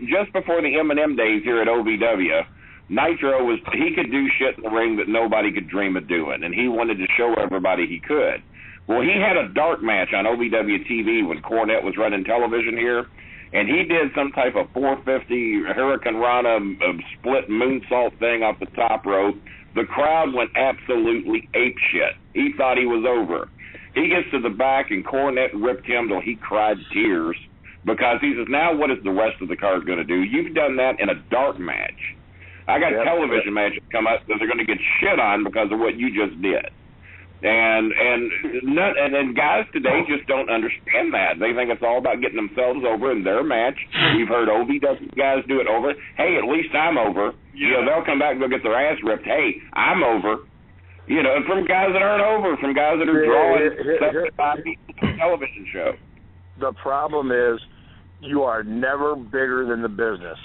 just before the M&M days here at OVW, Nitro he could do shit in the ring that nobody could dream of doing, and he wanted to show everybody he could. Well, he had a dark match on OVW TV when Cornette was running television here, and he did some type of 450 Hurricane Rana split moonsault thing off the top rope. The crowd went absolutely apeshit. He thought he was over. He gets to the back, and Cornette ripped him till he cried tears because he says, now what is the rest of the card going to do? You've done that in a dark match. I got television matches come up that they're going to get shit on because of what you just did. And guys today just don't understand that. They think it's all about getting themselves over in their match. We've heard OVW guys do it over. Hey, at least I'm over. You know, they'll come back and they'll get their ass ripped. Hey, I'm over. You know, and from guys that aren't over, from guys that are drawing 75 people to a television show. The problem is you are never bigger than the business.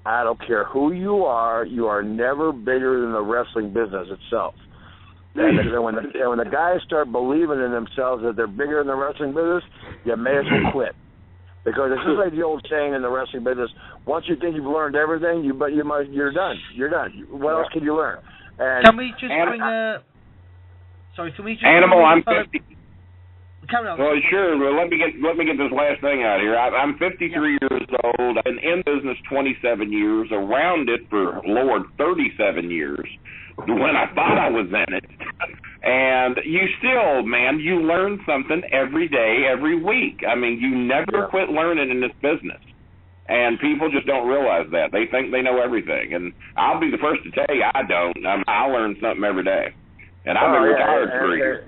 I don't care who you are never bigger than the wrestling business itself. And when the guys start believing in themselves that they're bigger than the wrestling business, you may as well quit. Because it's just like the old saying in the wrestling business: once you think you've learned everything, you're done. You're done. What else can you learn? And can we just bring a? Sorry, can we just? Animal, I'm 50. Carry on. Well, sure. Well, let me get this last thing out here. I'm 53 years old. I've been in business 27 years. Around it for Lord 37 years. When I thought I was in it, and you still, man, you learn something every day, every week. I mean, you never quit learning in this business, and people just don't realize that. They think they know everything, and I'll be the first to tell you I don't. I learn something every day. And I've been retired for a year.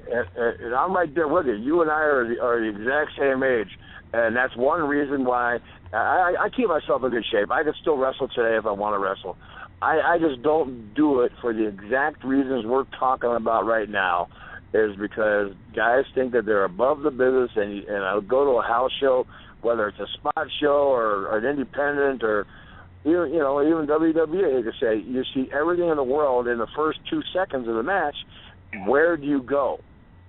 And I'm right there with you. You and I are the exact same age. And that's one reason why I keep myself in good shape. I could still wrestle today if I want to wrestle. I just don't do it for the exact reasons we're talking about right now, is because guys think that they're above the business, and I'll go to a house show, whether it's a spot show or an independent or even WWE, you could say, you see everything in the world in the first 2 seconds of the match. Where do you go?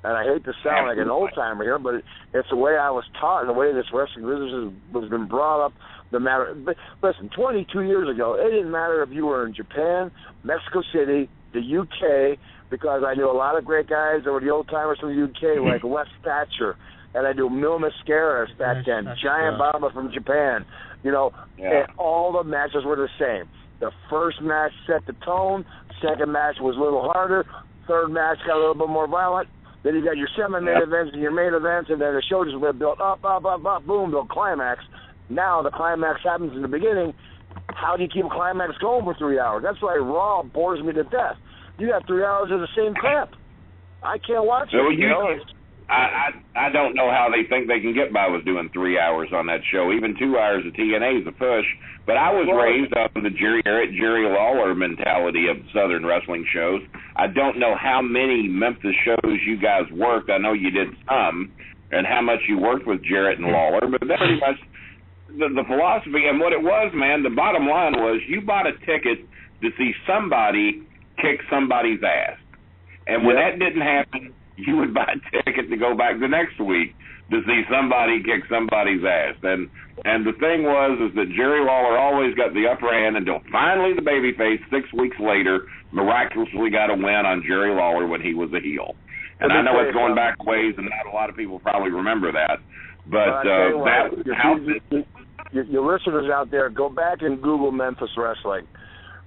And I hate to sound like an old-timer here, but it's the way I was taught and the way this wrestling business has been brought up. But listen, 22 years ago, it didn't matter if you were in Japan, Mexico City, the UK, because I knew a lot of great guys that were the old-timers from the UK, like Wes Thatcher, and I knew Mil Mascaras back then, Giant Baba from Japan. And all the matches were the same. The first match set the tone, second match was a little harder, third match got a little bit more violent. Then you got your semi-main events and your main events, and then the show just went built up, boom, to a climax. Now the climax happens in the beginning. How do you keep a climax going for 3 hours? That's why Raw bores me to death. You got 3 hours of the same crap. I can't watch it. I don't know how they think they can get by with doing 3 hours on that show. Even 2 hours of TNA is a push. But I was raised up with the Jerry Lawler mentality of Southern wrestling shows. I don't know how many Memphis shows you guys worked. I know you did some, and how much you worked with Jarrett and Lawler. But that's pretty much the philosophy. And what it was, man, the bottom line was you bought a ticket to see somebody kick somebody's ass. And when that didn't happen, you would buy a ticket to go back the next week to see somebody kick somebody's ass. And the thing was is that Jerry Lawler always got the upper hand until finally the babyface 6 weeks later miraculously got a win on Jerry Lawler when he was a heel. And I know it's going back ways, and not a lot of people probably remember that. But your listeners out there, go back and Google Memphis wrestling.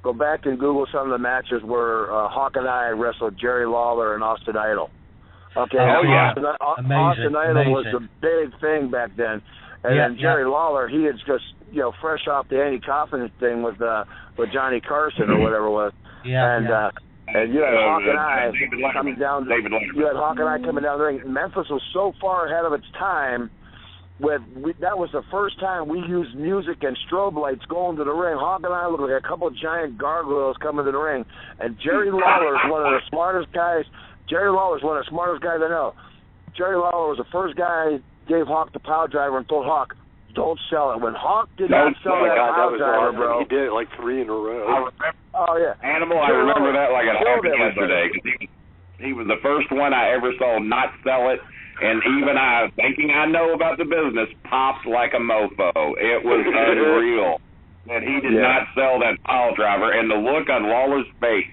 Go back and Google some of the matches where Hawk and I wrestled Jerry Lawler and Austin Idol. Okay, Austin Idol was the big thing back then. And then Jerry Lawler, he is just, fresh off the Andy Kaufman thing with Johnny Carson or whatever it was. And you had Hawk and I coming down. You had Hawk and I coming down the ring. Memphis was so far ahead of its time. That was the first time we used music and strobe lights going to the ring. Hawk and I looked like a couple of giant gargoyles coming to the ring. And Jerry Lawler is one of the smartest guys. Jerry Lawler is one of the smartest guys I know. Jerry Lawler was the first guy gave Hawk the power driver and told Hawk, don't sell it. When Hawk did not sell that power driver, bro. He did it like 3 in a row. Animal, I remember that like it happened yesterday. He was the first one I ever saw not sell it. And even I, thinking I know about the business, popped like a mofo. It was unreal. And he did not sell that pile driver. And the look on Lawler's face,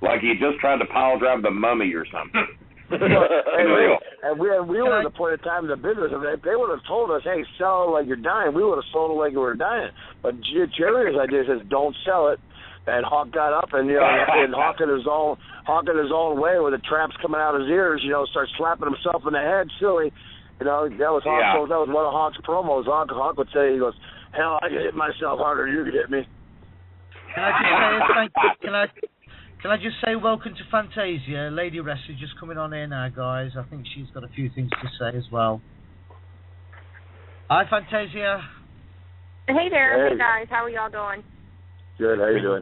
like he just tried to pile drive the mummy or something. And we were at the point in time in the business, if they would have told us, hey, sell it like you're dying, we would have sold it like we were dying. But Jerry's idea says, don't sell it. And Hawk got up, and and Hawk in his own way, with the traps coming out of his ears, starts slapping himself in the head, silly. That was Hawk. That was one of Hawk's promos. Hawk would say, he goes, "Hell, I can hit myself harder than you can hit me." Can I just say welcome to Fantasia, lady wrestler, just coming on here now, guys. I think she's got a few things to say as well. Hi, Fantasia. Hey there. Hey guys, how are y'all doing? Good. How you doing?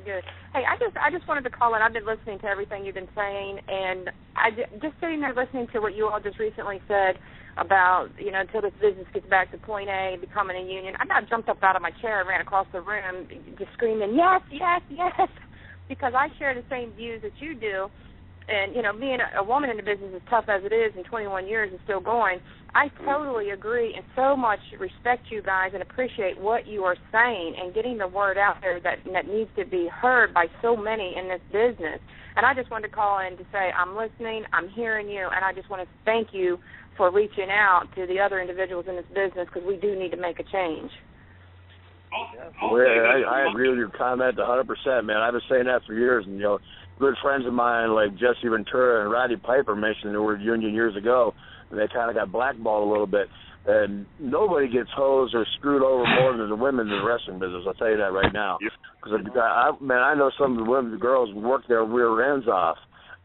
Good. Hey, I just wanted to call in. I've been listening to everything you've been saying, and just sitting there listening to what you all just recently said about, until this business gets back to point A, becoming a union. I about jumped up out of my chair and ran across the room just screaming, yes, yes, yes, because I share the same views that you do. And, being a woman in the business, as tough as it is, and 21 years is still going, I totally agree and so much respect you guys and appreciate what you are saying and getting the word out there that needs to be heard by so many in this business. And I just wanted to call in to say I'm listening, I'm hearing you, and I just want to thank you for reaching out to the other individuals in this business, because we do need to make a change. I agree with your comment 100%, man. I've been saying that for years, and good friends of mine like Jesse Ventura and Roddy Piper mentioned the word union years ago, and they kind of got blackballed a little bit. And nobody gets hosed or screwed over more than the women in the wrestling business. I'll tell you that right now. Because I know some of the girls work their rear ends off,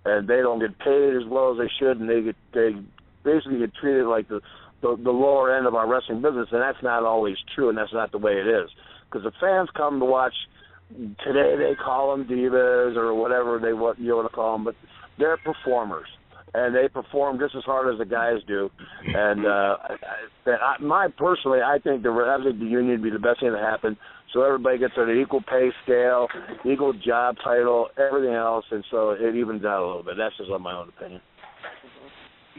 and they don't get paid as well as they should, and they basically get treated like the lower end of our wrestling business, and that's not always true, and that's not the way it is. Because the fans come to watch. Today they call them divas or whatever you want to call them, but they're performers, and they perform just as hard as the guys do. And personally, I think the union would be the best thing to happen, so everybody gets an equal pay scale, equal job title, everything else, and so it evens out a little bit. That's just my own opinion.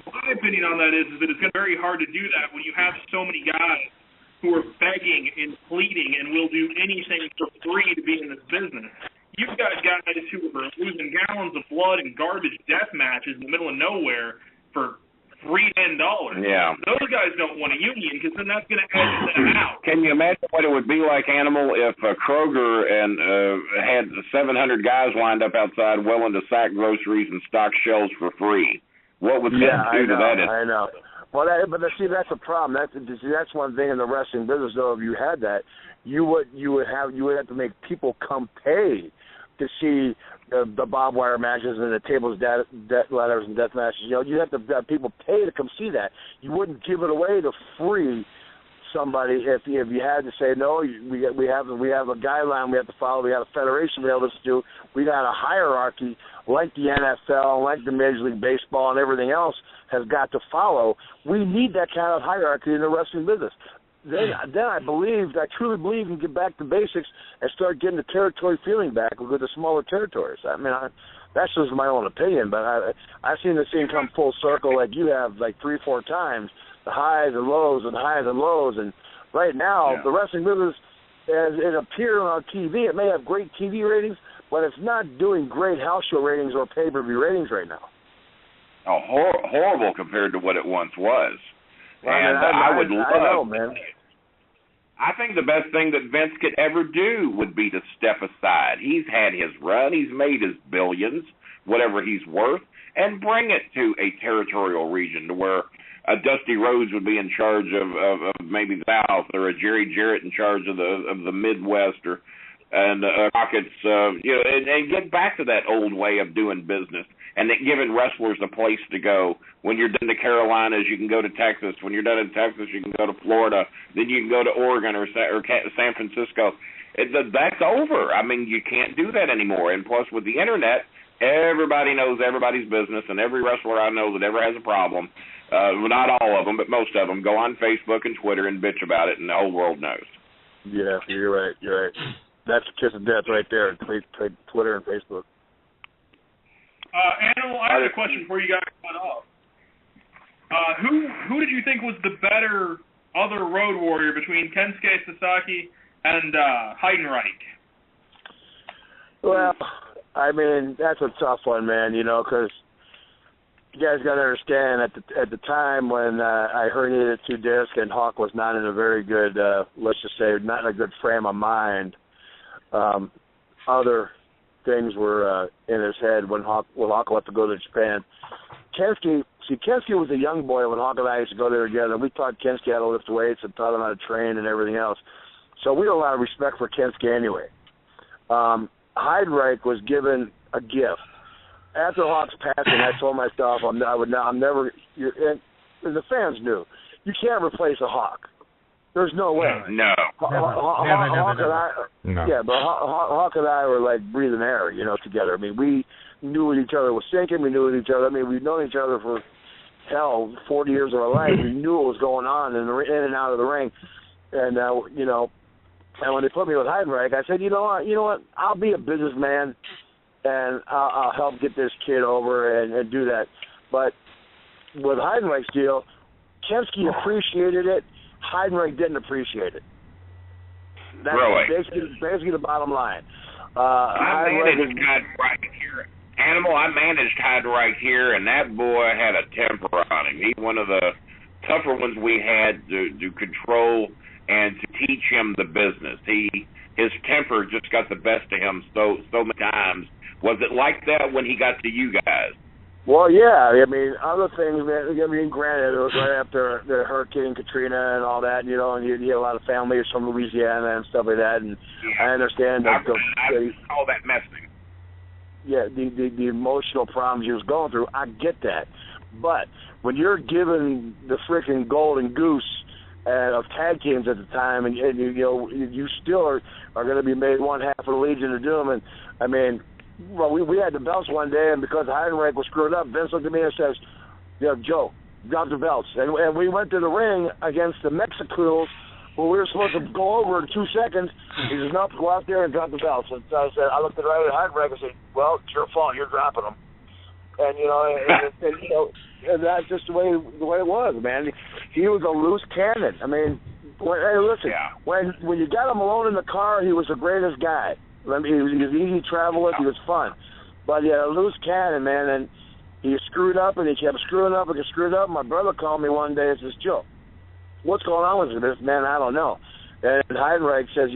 My opinion on that is that it's very hard to do that when you have so many guys who are begging and pleading and will do anything for free to be in this business. You've got guys who are losing gallons of blood in garbage death matches in the middle of nowhere for $3 $10. Yeah. Those guys don't want a union, because then that's going to edge them out. Can you imagine what it would be like, Animal, if Kroger and had 700 guys lined up outside willing to sack groceries and stock shelves for free? What would that do to that? I know. Well, see, that's a problem. That's one thing in the wrestling business, though. If you had that, you would have to make people come pay to see the barbed wire matches and the tables, ladders, and death matches. You have to have people pay to come see that. You wouldn't give it away to free somebody if you had to say no. We have a guideline we have to follow. We have a federation we have to do. We got a hierarchy like the NFL, like the Major League Baseball, and everything else has got to follow. We need that kind of hierarchy in the wrestling business. Then I truly believe you can get back to basics and start getting the territory feeling back with the smaller territories. I mean, that's just my own opinion, but I've seen this thing come full circle like you have, like 3-4 times, the highs and lows and highs and lows. And right now, the wrestling business, as it appears on TV, it may have great TV ratings, but it's not doing great house show ratings or pay-per-view ratings right now. Oh, horrible compared to what it once was. Well, and I would love. I know, man. I think the best thing that Vince could ever do would be to step aside. He's had his run. He's made his billions, whatever he's worth, and bring it to a territorial region to where a Dusty Rhodes would be in charge of maybe the South, or a Jerry Jarrett in charge of the Midwest, and Crockett's, and get back to that old way of doing business, and then giving wrestlers a place to go. When you're done to Carolinas, you can go to Texas. When you're done in Texas, you can go to Florida. Then you can go to Oregon or San Francisco. That's over. I mean, you can't do that anymore. And plus, with the Internet, everybody knows everybody's business, and every wrestler I know that ever has a problem, well, not all of them, but most of them, go on Facebook and Twitter and bitch about it, and the whole world knows. Yeah, you're right. That's a kiss of death right there, Twitter and Facebook. Animal, I have a question before you guys cut off. Who did you think was the better other Road Warrior between Kensuke Sasaki and Heidenreich? Well, I mean, that's a tough one, man, because you guys got to understand, at the time when I herniated 2 discs and Hawk was not in a very good, let's just say, not in a good frame of mind, other things were in his head when Hawk left to go to Japan. Kensuke was a young boy when Hawk and I used to go there together. We taught Kensuke how to lift weights and taught him how to train and everything else. So we had a lot of respect for Kensuke anyway. Heidenreich was given a gift. After Hawk's passing, I told myself I'm never. And the fans knew you can't replace a Hawk. There's no way. No. Hawk and I were like breathing air, together. I mean, we knew what each other was thinking. We knew what each other. I mean, we've known each other for 40 years of our life. We knew what was going on in and out of the ring, and and when they put me with Heidenreich, I said, you know what? I'll be a businessman, and I'll help get this kid over and do that. But with Heidenreich's deal, Kensuke appreciated it. Heidenreich didn't appreciate it. That's basically the bottom line. I managed Heidenreich here. I managed Heidenreich here, and that boy had a temper on him. He's one of the tougher ones we had to control and to teach him the business. His temper just got the best of him so many times. Was it like that when he got to you guys? Well, yeah. I mean, other things, man, granted, it was right after the Hurricane Katrina and all that, and you had a lot of families from Louisiana and stuff like that, and I understand that. All that messing. Yeah, the emotional problems he was going through, I get that. But when you're given the freaking golden goose of tag teams at the time, and you still are going to be made one half of the Legion of Doom, and I mean, well, we had the belts one day, and because Heidenreich was screwed up, Vince looked at me and says, Joe, drop the belts. And we went to the ring against the Mexicans, where we were supposed to go over in 2 seconds. He says, nope, go out there and drop the belts. And so I looked at Heidenreich and said, well, it's your fault, you're dropping them. And, and that's just the way it was, man. He was a loose cannon. I mean, when you got him alone in the car, he was the greatest guy. I mean, he was easy to travel with. He was fun. But he had a loose cannon, man, and he screwed up, and he kept screwing up and screwed up. My brother called me one day and says, Joe, what's going on with this, man? I don't know. And Heidenreich says,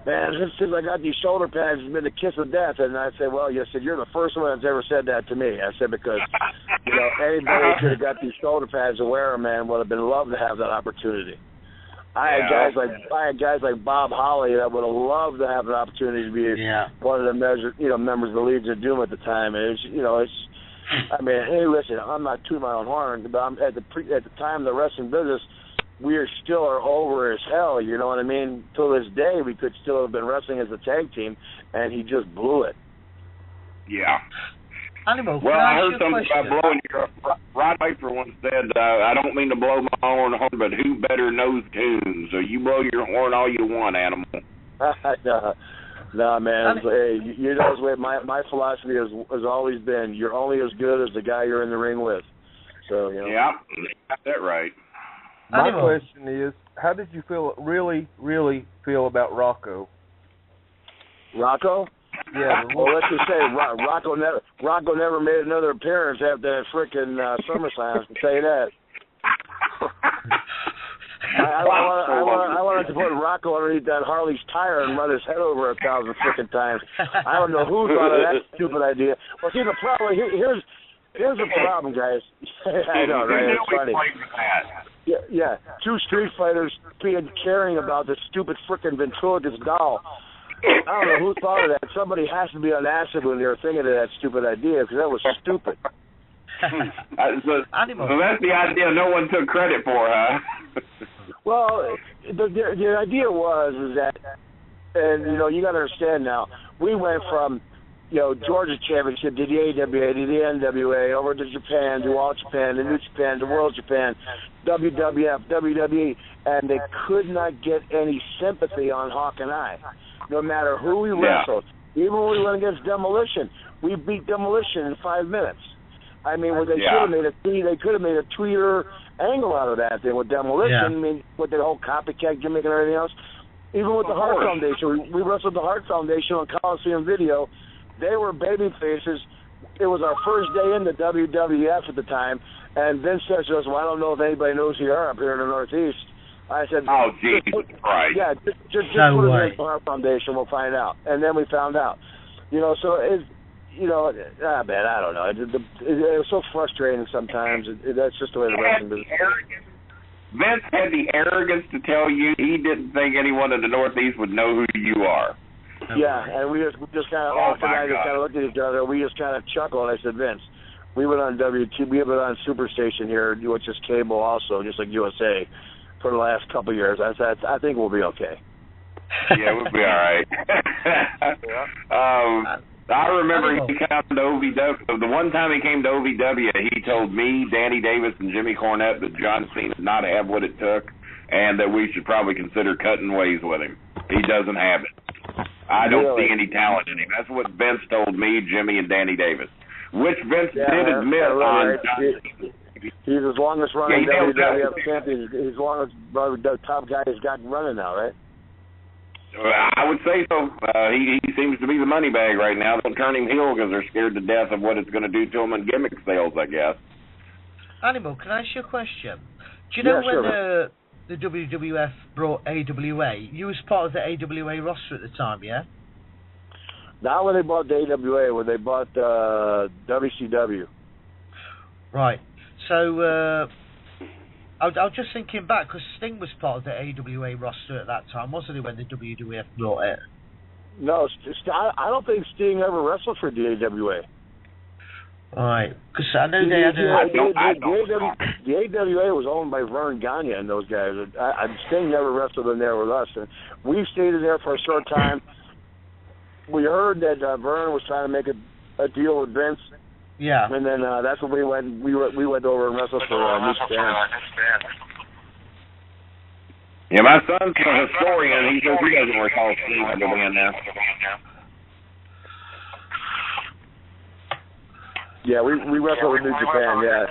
man, since I got these shoulder pads, it's been the kiss of death. And I said, well, you said, you're the first one that's ever said that to me. I said, because, anybody could have got these shoulder pads to wear them, man, would have been loved to have that opportunity. I had guys like Bob Holly that would have loved to have an opportunity to be one of the members of the Legion of Doom at the time. And I mean, hey, listen, I'm not tooting my own horn, but at the time of the wrestling business, we still are over as hell. You know what I mean? Till this day, we could still have been wrestling as a tag team, and he just blew it. Yeah. Animal, well, I heard something about blowing your Rod Piper once said, I don't mean to blow my own horn, but who better knows tunes? So you blow your horn all you want, Animal. No, man. Hey, my philosophy has always been, you're only as good as the guy you're in the ring with. So, Yeah, got that right. My question is, how did you really feel about Rocco? Rocco? Yeah. Well, let's just say Rocco never made another appearance after that frickin' SummerSlam. I can tell you that. I wanted to put Rocco underneath that Harley's tire and run his head over 1,000 frickin' times. I don't know who thought of that stupid idea. Well, see, the problem here's the problem, guys. I know, right? It's funny. Yeah. Two street fighters caring about this stupid frickin' ventriloquist doll. I don't know who thought of that. Somebody has to be on acid when they were thinking of that stupid idea, because that was stupid. So that's the idea no one took credit for, huh? Well, the idea was that, and you got to understand now, we went from Georgia Championship to the AWA, to the NWA, over to Japan, to All Japan, to New Japan, to World Japan, WWF, WWE, and they could not get any sympathy on Hawk and I. No matter who we wrestled, even when we went against Demolition, we beat Demolition in 5 minutes. I mean, they could have made a tweeter angle out of that thing with Demolition. I mean, with the whole copycat gimmick and everything else. Even with the Hart Foundation, we wrestled the Hart Foundation on Coliseum Video. They were baby faces. It was our first day in the WWF at the time, and Vince says to us, well, I don't know if anybody knows who you are up here in the Northeast. I said, oh, Jesus Christ. Yeah, just no put way. it in our foundation. We'll find out. And then we found out. So it's, man, I don't know. It was so frustrating sometimes. That's just the way the wrestling business is. Vince had the arrogance to tell you he didn't think anyone in the Northeast would know who you are. Yeah, and we just kind of all tonight just kind of looked at each other. We just kind of chuckled. I said, Vince, we went on we have been on Superstation here, which is cable also, just like USA, for the last couple of years. I said, I think we'll be okay. Yeah, we'll be all right. I remember he came to OVW. The one time he came to OVW, he told me, Danny Davis, and Jimmy Cornette that John Cena did not have what it took, and that we should probably consider cutting ways with him. He doesn't have it. I don't see any talent in him. That's what Vince told me, Jimmy, and Danny Davis. Which Vince did admit on John Cena. He's his longest running WWF champion. He's the longest the top guy he's got running now, right? I would say so. He seems to be the money bag right now. Don't turn him heel because they're scared to death of what it's going to do to him in gimmick sales, I guess. Animal, can I ask you a question? Do you know when the WWF brought AWA, you was part of the AWA roster at the time, yeah? Not when they bought the AWA, when they bought WCW. Right. So, I was just thinking back, because Sting was part of the AWA roster at that time, wasn't he, when the WWF brought it? No, I don't think Sting ever wrestled for the AWA. Right, because I know they had the AWA was owned by Vern Gagne and those guys. Sting never wrestled in there with us. And we stayed in there for a short time. We heard that Vern was trying to make a deal with Vince. Yeah. And then that's when we went over and wrestled for New Japan. Yeah, my son's a historian. He says he doesn't recall seeing the band now. Yeah, we wrestled with New Japan, yeah.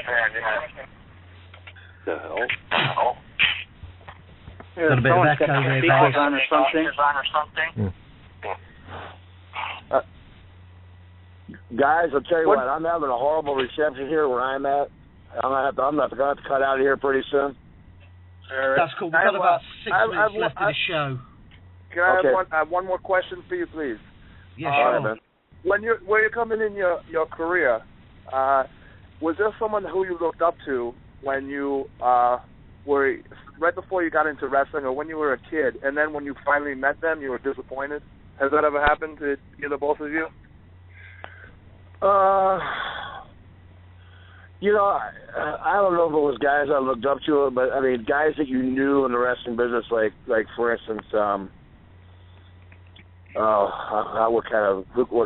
The hell? Got a bit of echo there, guys. On or something. Guys, I'll tell you what, I'm having a horrible reception here where I'm at. I'm gonna have to cut out of here pretty soon. That's cool. We've got about 6 minutes left of the show. Can I have one more question for you, please? Yeah, sure. When you're coming in your career, was there someone who you looked up to when you were right before you got into wrestling, or when you were a kid, and then when you finally met them, you were disappointed? Has that ever happened to either both of you? I don't know if it was guys I looked up to, but I mean guys that you knew in the wrestling business, like for instance, what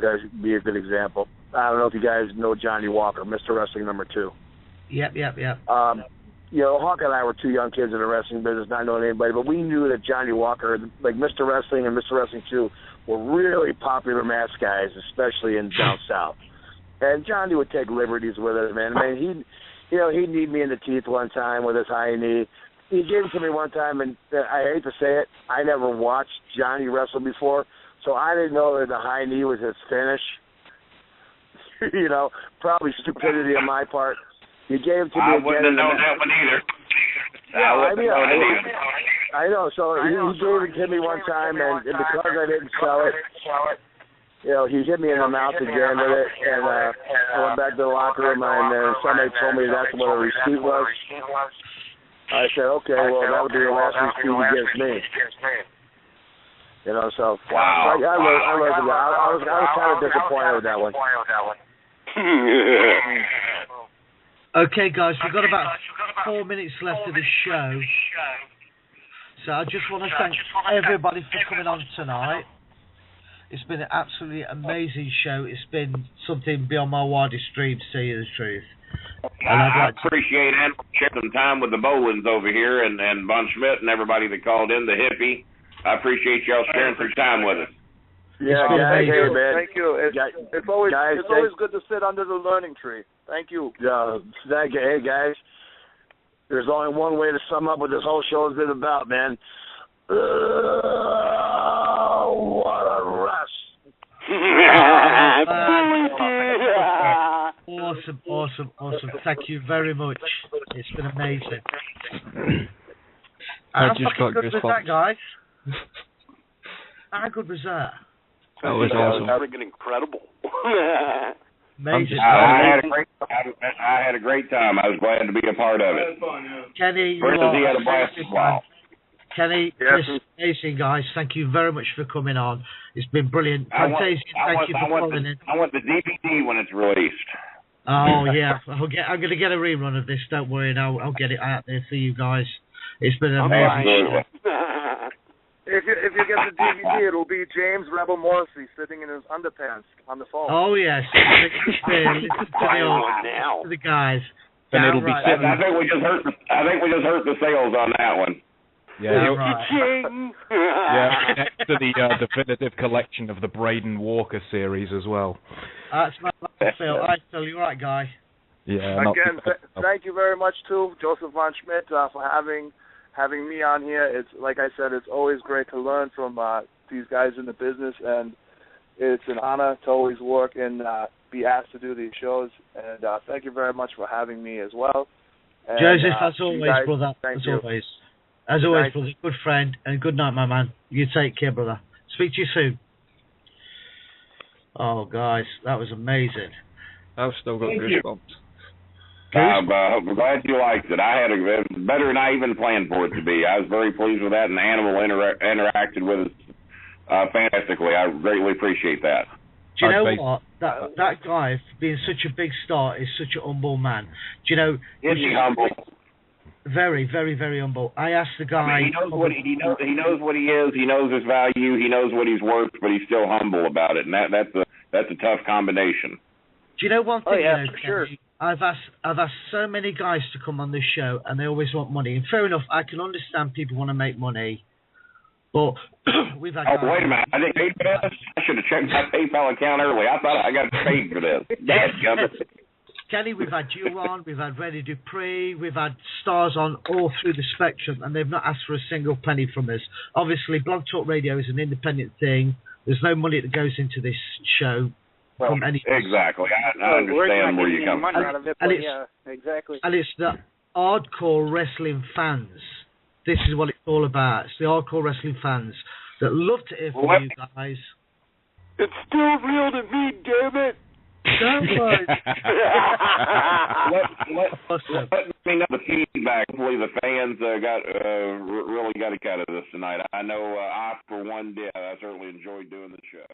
guys would be a good example? I don't know if you guys know Johnny Walker, Mr. Wrestling #2. Yep. Hawk and I were two young kids in the wrestling business, not knowing anybody, but we knew that Johnny Walker, like Mr. Wrestling and Mr. Wrestling 2, were really popular mask guys, especially in down south. And Johnny would take liberties with it, man. I mean, he'd knee me in the teeth one time with his high knee. He gave it to me one time, and I hate to say it, I never watched Johnny wrestle before, so I didn't know that the high knee was his finish. Probably stupidity on my part. He gave it to me again. I wouldn't have known that one either. I know. So he gave it to me one time, and because I didn't sell it, he hit me in the mouth again with it, and I went back to the locker room, and somebody told me that's what a receipt was. I said, okay, well, that would be the last receipt he gives me. So wow. I was kind of disappointed with that one. Okay, guys, we've got about 4 minutes left of the show. So I just want to thank everybody for coming on tonight. It's been an absolutely amazing show. It's been something beyond my wildest dreams, to tell you the truth. And I appreciate it. Sharing some time with the Bolins over here and Von Schmidt and everybody that called in, the hippie. I appreciate y'all sharing some time with us. Yeah, thank you, man. Thank you. It's always good to sit under the learning tree. Thank you. Yeah, thank you. Hey, guys, there's only one way to sum up what this whole show has been about, man. What a rush. Awesome. Thank you very much. It's been amazing. How fucking good was that, guys? How good was that? That was awesome. That was freaking incredible. Amazing. I had a great time. I was glad to be a part of it. Fun, yeah. Kenny, he had a blast as well. Kenny, Chris, amazing, guys. Thank you very much for coming on. It's been brilliant. I want the DVD when it's released. Oh yeah, I'm going to get a rerun of this. Don't worry, and I'll get it out there for you guys. It's been amazing. If you get the DVD, it'll be James Rebel Morrissey sitting in his underpants on the phone. Oh yes, listen to the guys. And it'll be sitting. I think we just hurt the sales on that one. Yeah, Yeah, next to the definitive collection of the Braden Walker series as well. That's my Phil. Phil, you're right, guy. Yeah. Again, thank you very much too, Josef Von Schmidt, for having me on here. It's like I said, it's always great to learn from these guys in the business, and it's an honor to always work and be asked to do these shows. And thank you very much for having me as well. And, Joseph, as always, guys, brother. As always, brother. Good friend, and good night, my man. You take care, brother. Speak to you soon. Oh, guys, that was amazing. I've still got goosebumps. I'm glad you liked it. It was better than I even planned for it to be. I was very pleased with that, and the animal interacted with us fantastically. I greatly appreciate that. Do you know what? That guy, being such a big star, is such a humble man. Do you know? Is he humble? Very, very, very humble. I asked the guy. He knows what he is. He knows his value. He knows what he's worth, but he's still humble about it, and that's a tough combination. Do you know one thing? Oh, yeah, for sure. I've asked so many guys to come on this show, and they always want money. And fair enough, I can understand people want to make money, but we've had. Oh, wait a minute! I didn't pay for this. I should have checked my PayPal account early. I thought I got paid for this. Kenny, we've had you on, we've had Reddy Dupree, we've had stars on all through the spectrum, and they've not asked for a single penny from us. Obviously, Blog Talk Radio is an independent thing. There's no money that goes into this show. Well, exactly. I understand where you come from. Exactly. And it's the hardcore wrestling fans. This is what it's all about. It's the hardcore wrestling fans that love to hear from you guys. It's still real to me, damn it. Don't worry. Let me know the feedback. Hopefully the fans really got a cut of this tonight. I know I, for one, did. I certainly enjoyed doing the show.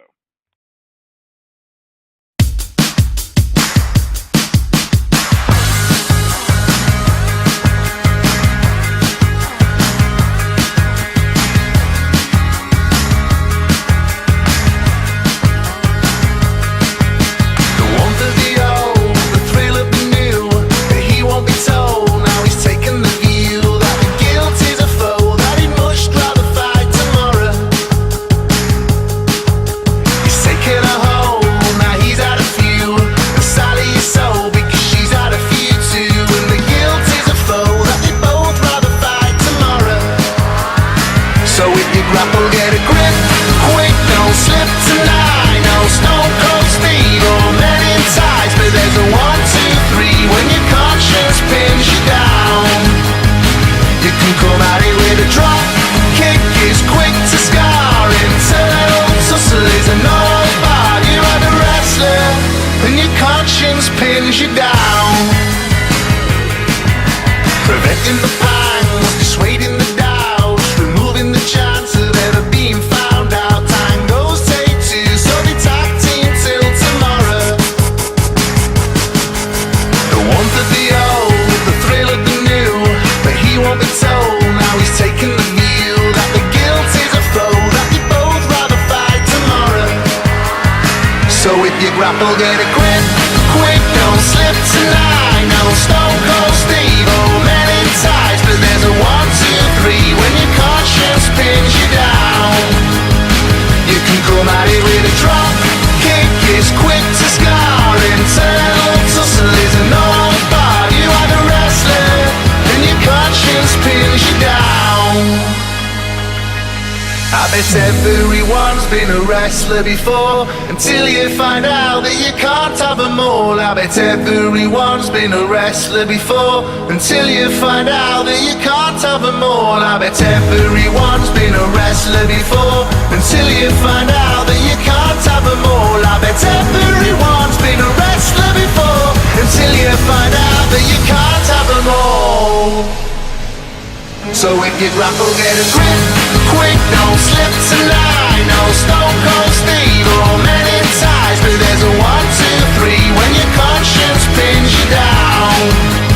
Pins you down, preventing the pangs, dissuading the doubts, removing the chance of ever being found out. Time goes take two, so they tag team till tomorrow. The warmth of the old, the thrill of the new, but he won't be told. Now he's taking the view that the guilt is a foe that they both rather fight tomorrow. So if you grapple, get a grip. Quick, don't slip tonight. No Stone Cold Steve, oh many times, but there's a 1, 2, 3 when your conscience pins you down. You can come at it with a drop kick, is quick to scar. Internal tussle is an old bar. You are the wrestler, and your conscience pins you down. I've bet everyone's been a wrestler before, until you find out that you can't have them all. I bet everyone's been a wrestler before, until you find out that you can't have them all. I bet everyone's been a wrestler before, until you find out that you can't have them all. I bet everyone's been a wrestler before, until you find out that you can't have them all. So if you grapple, get a grip, quick, don't slip tonight. No Stone Cold Steve or Men in Ties, but there's a 1, 2, 3 when your conscience pins you down.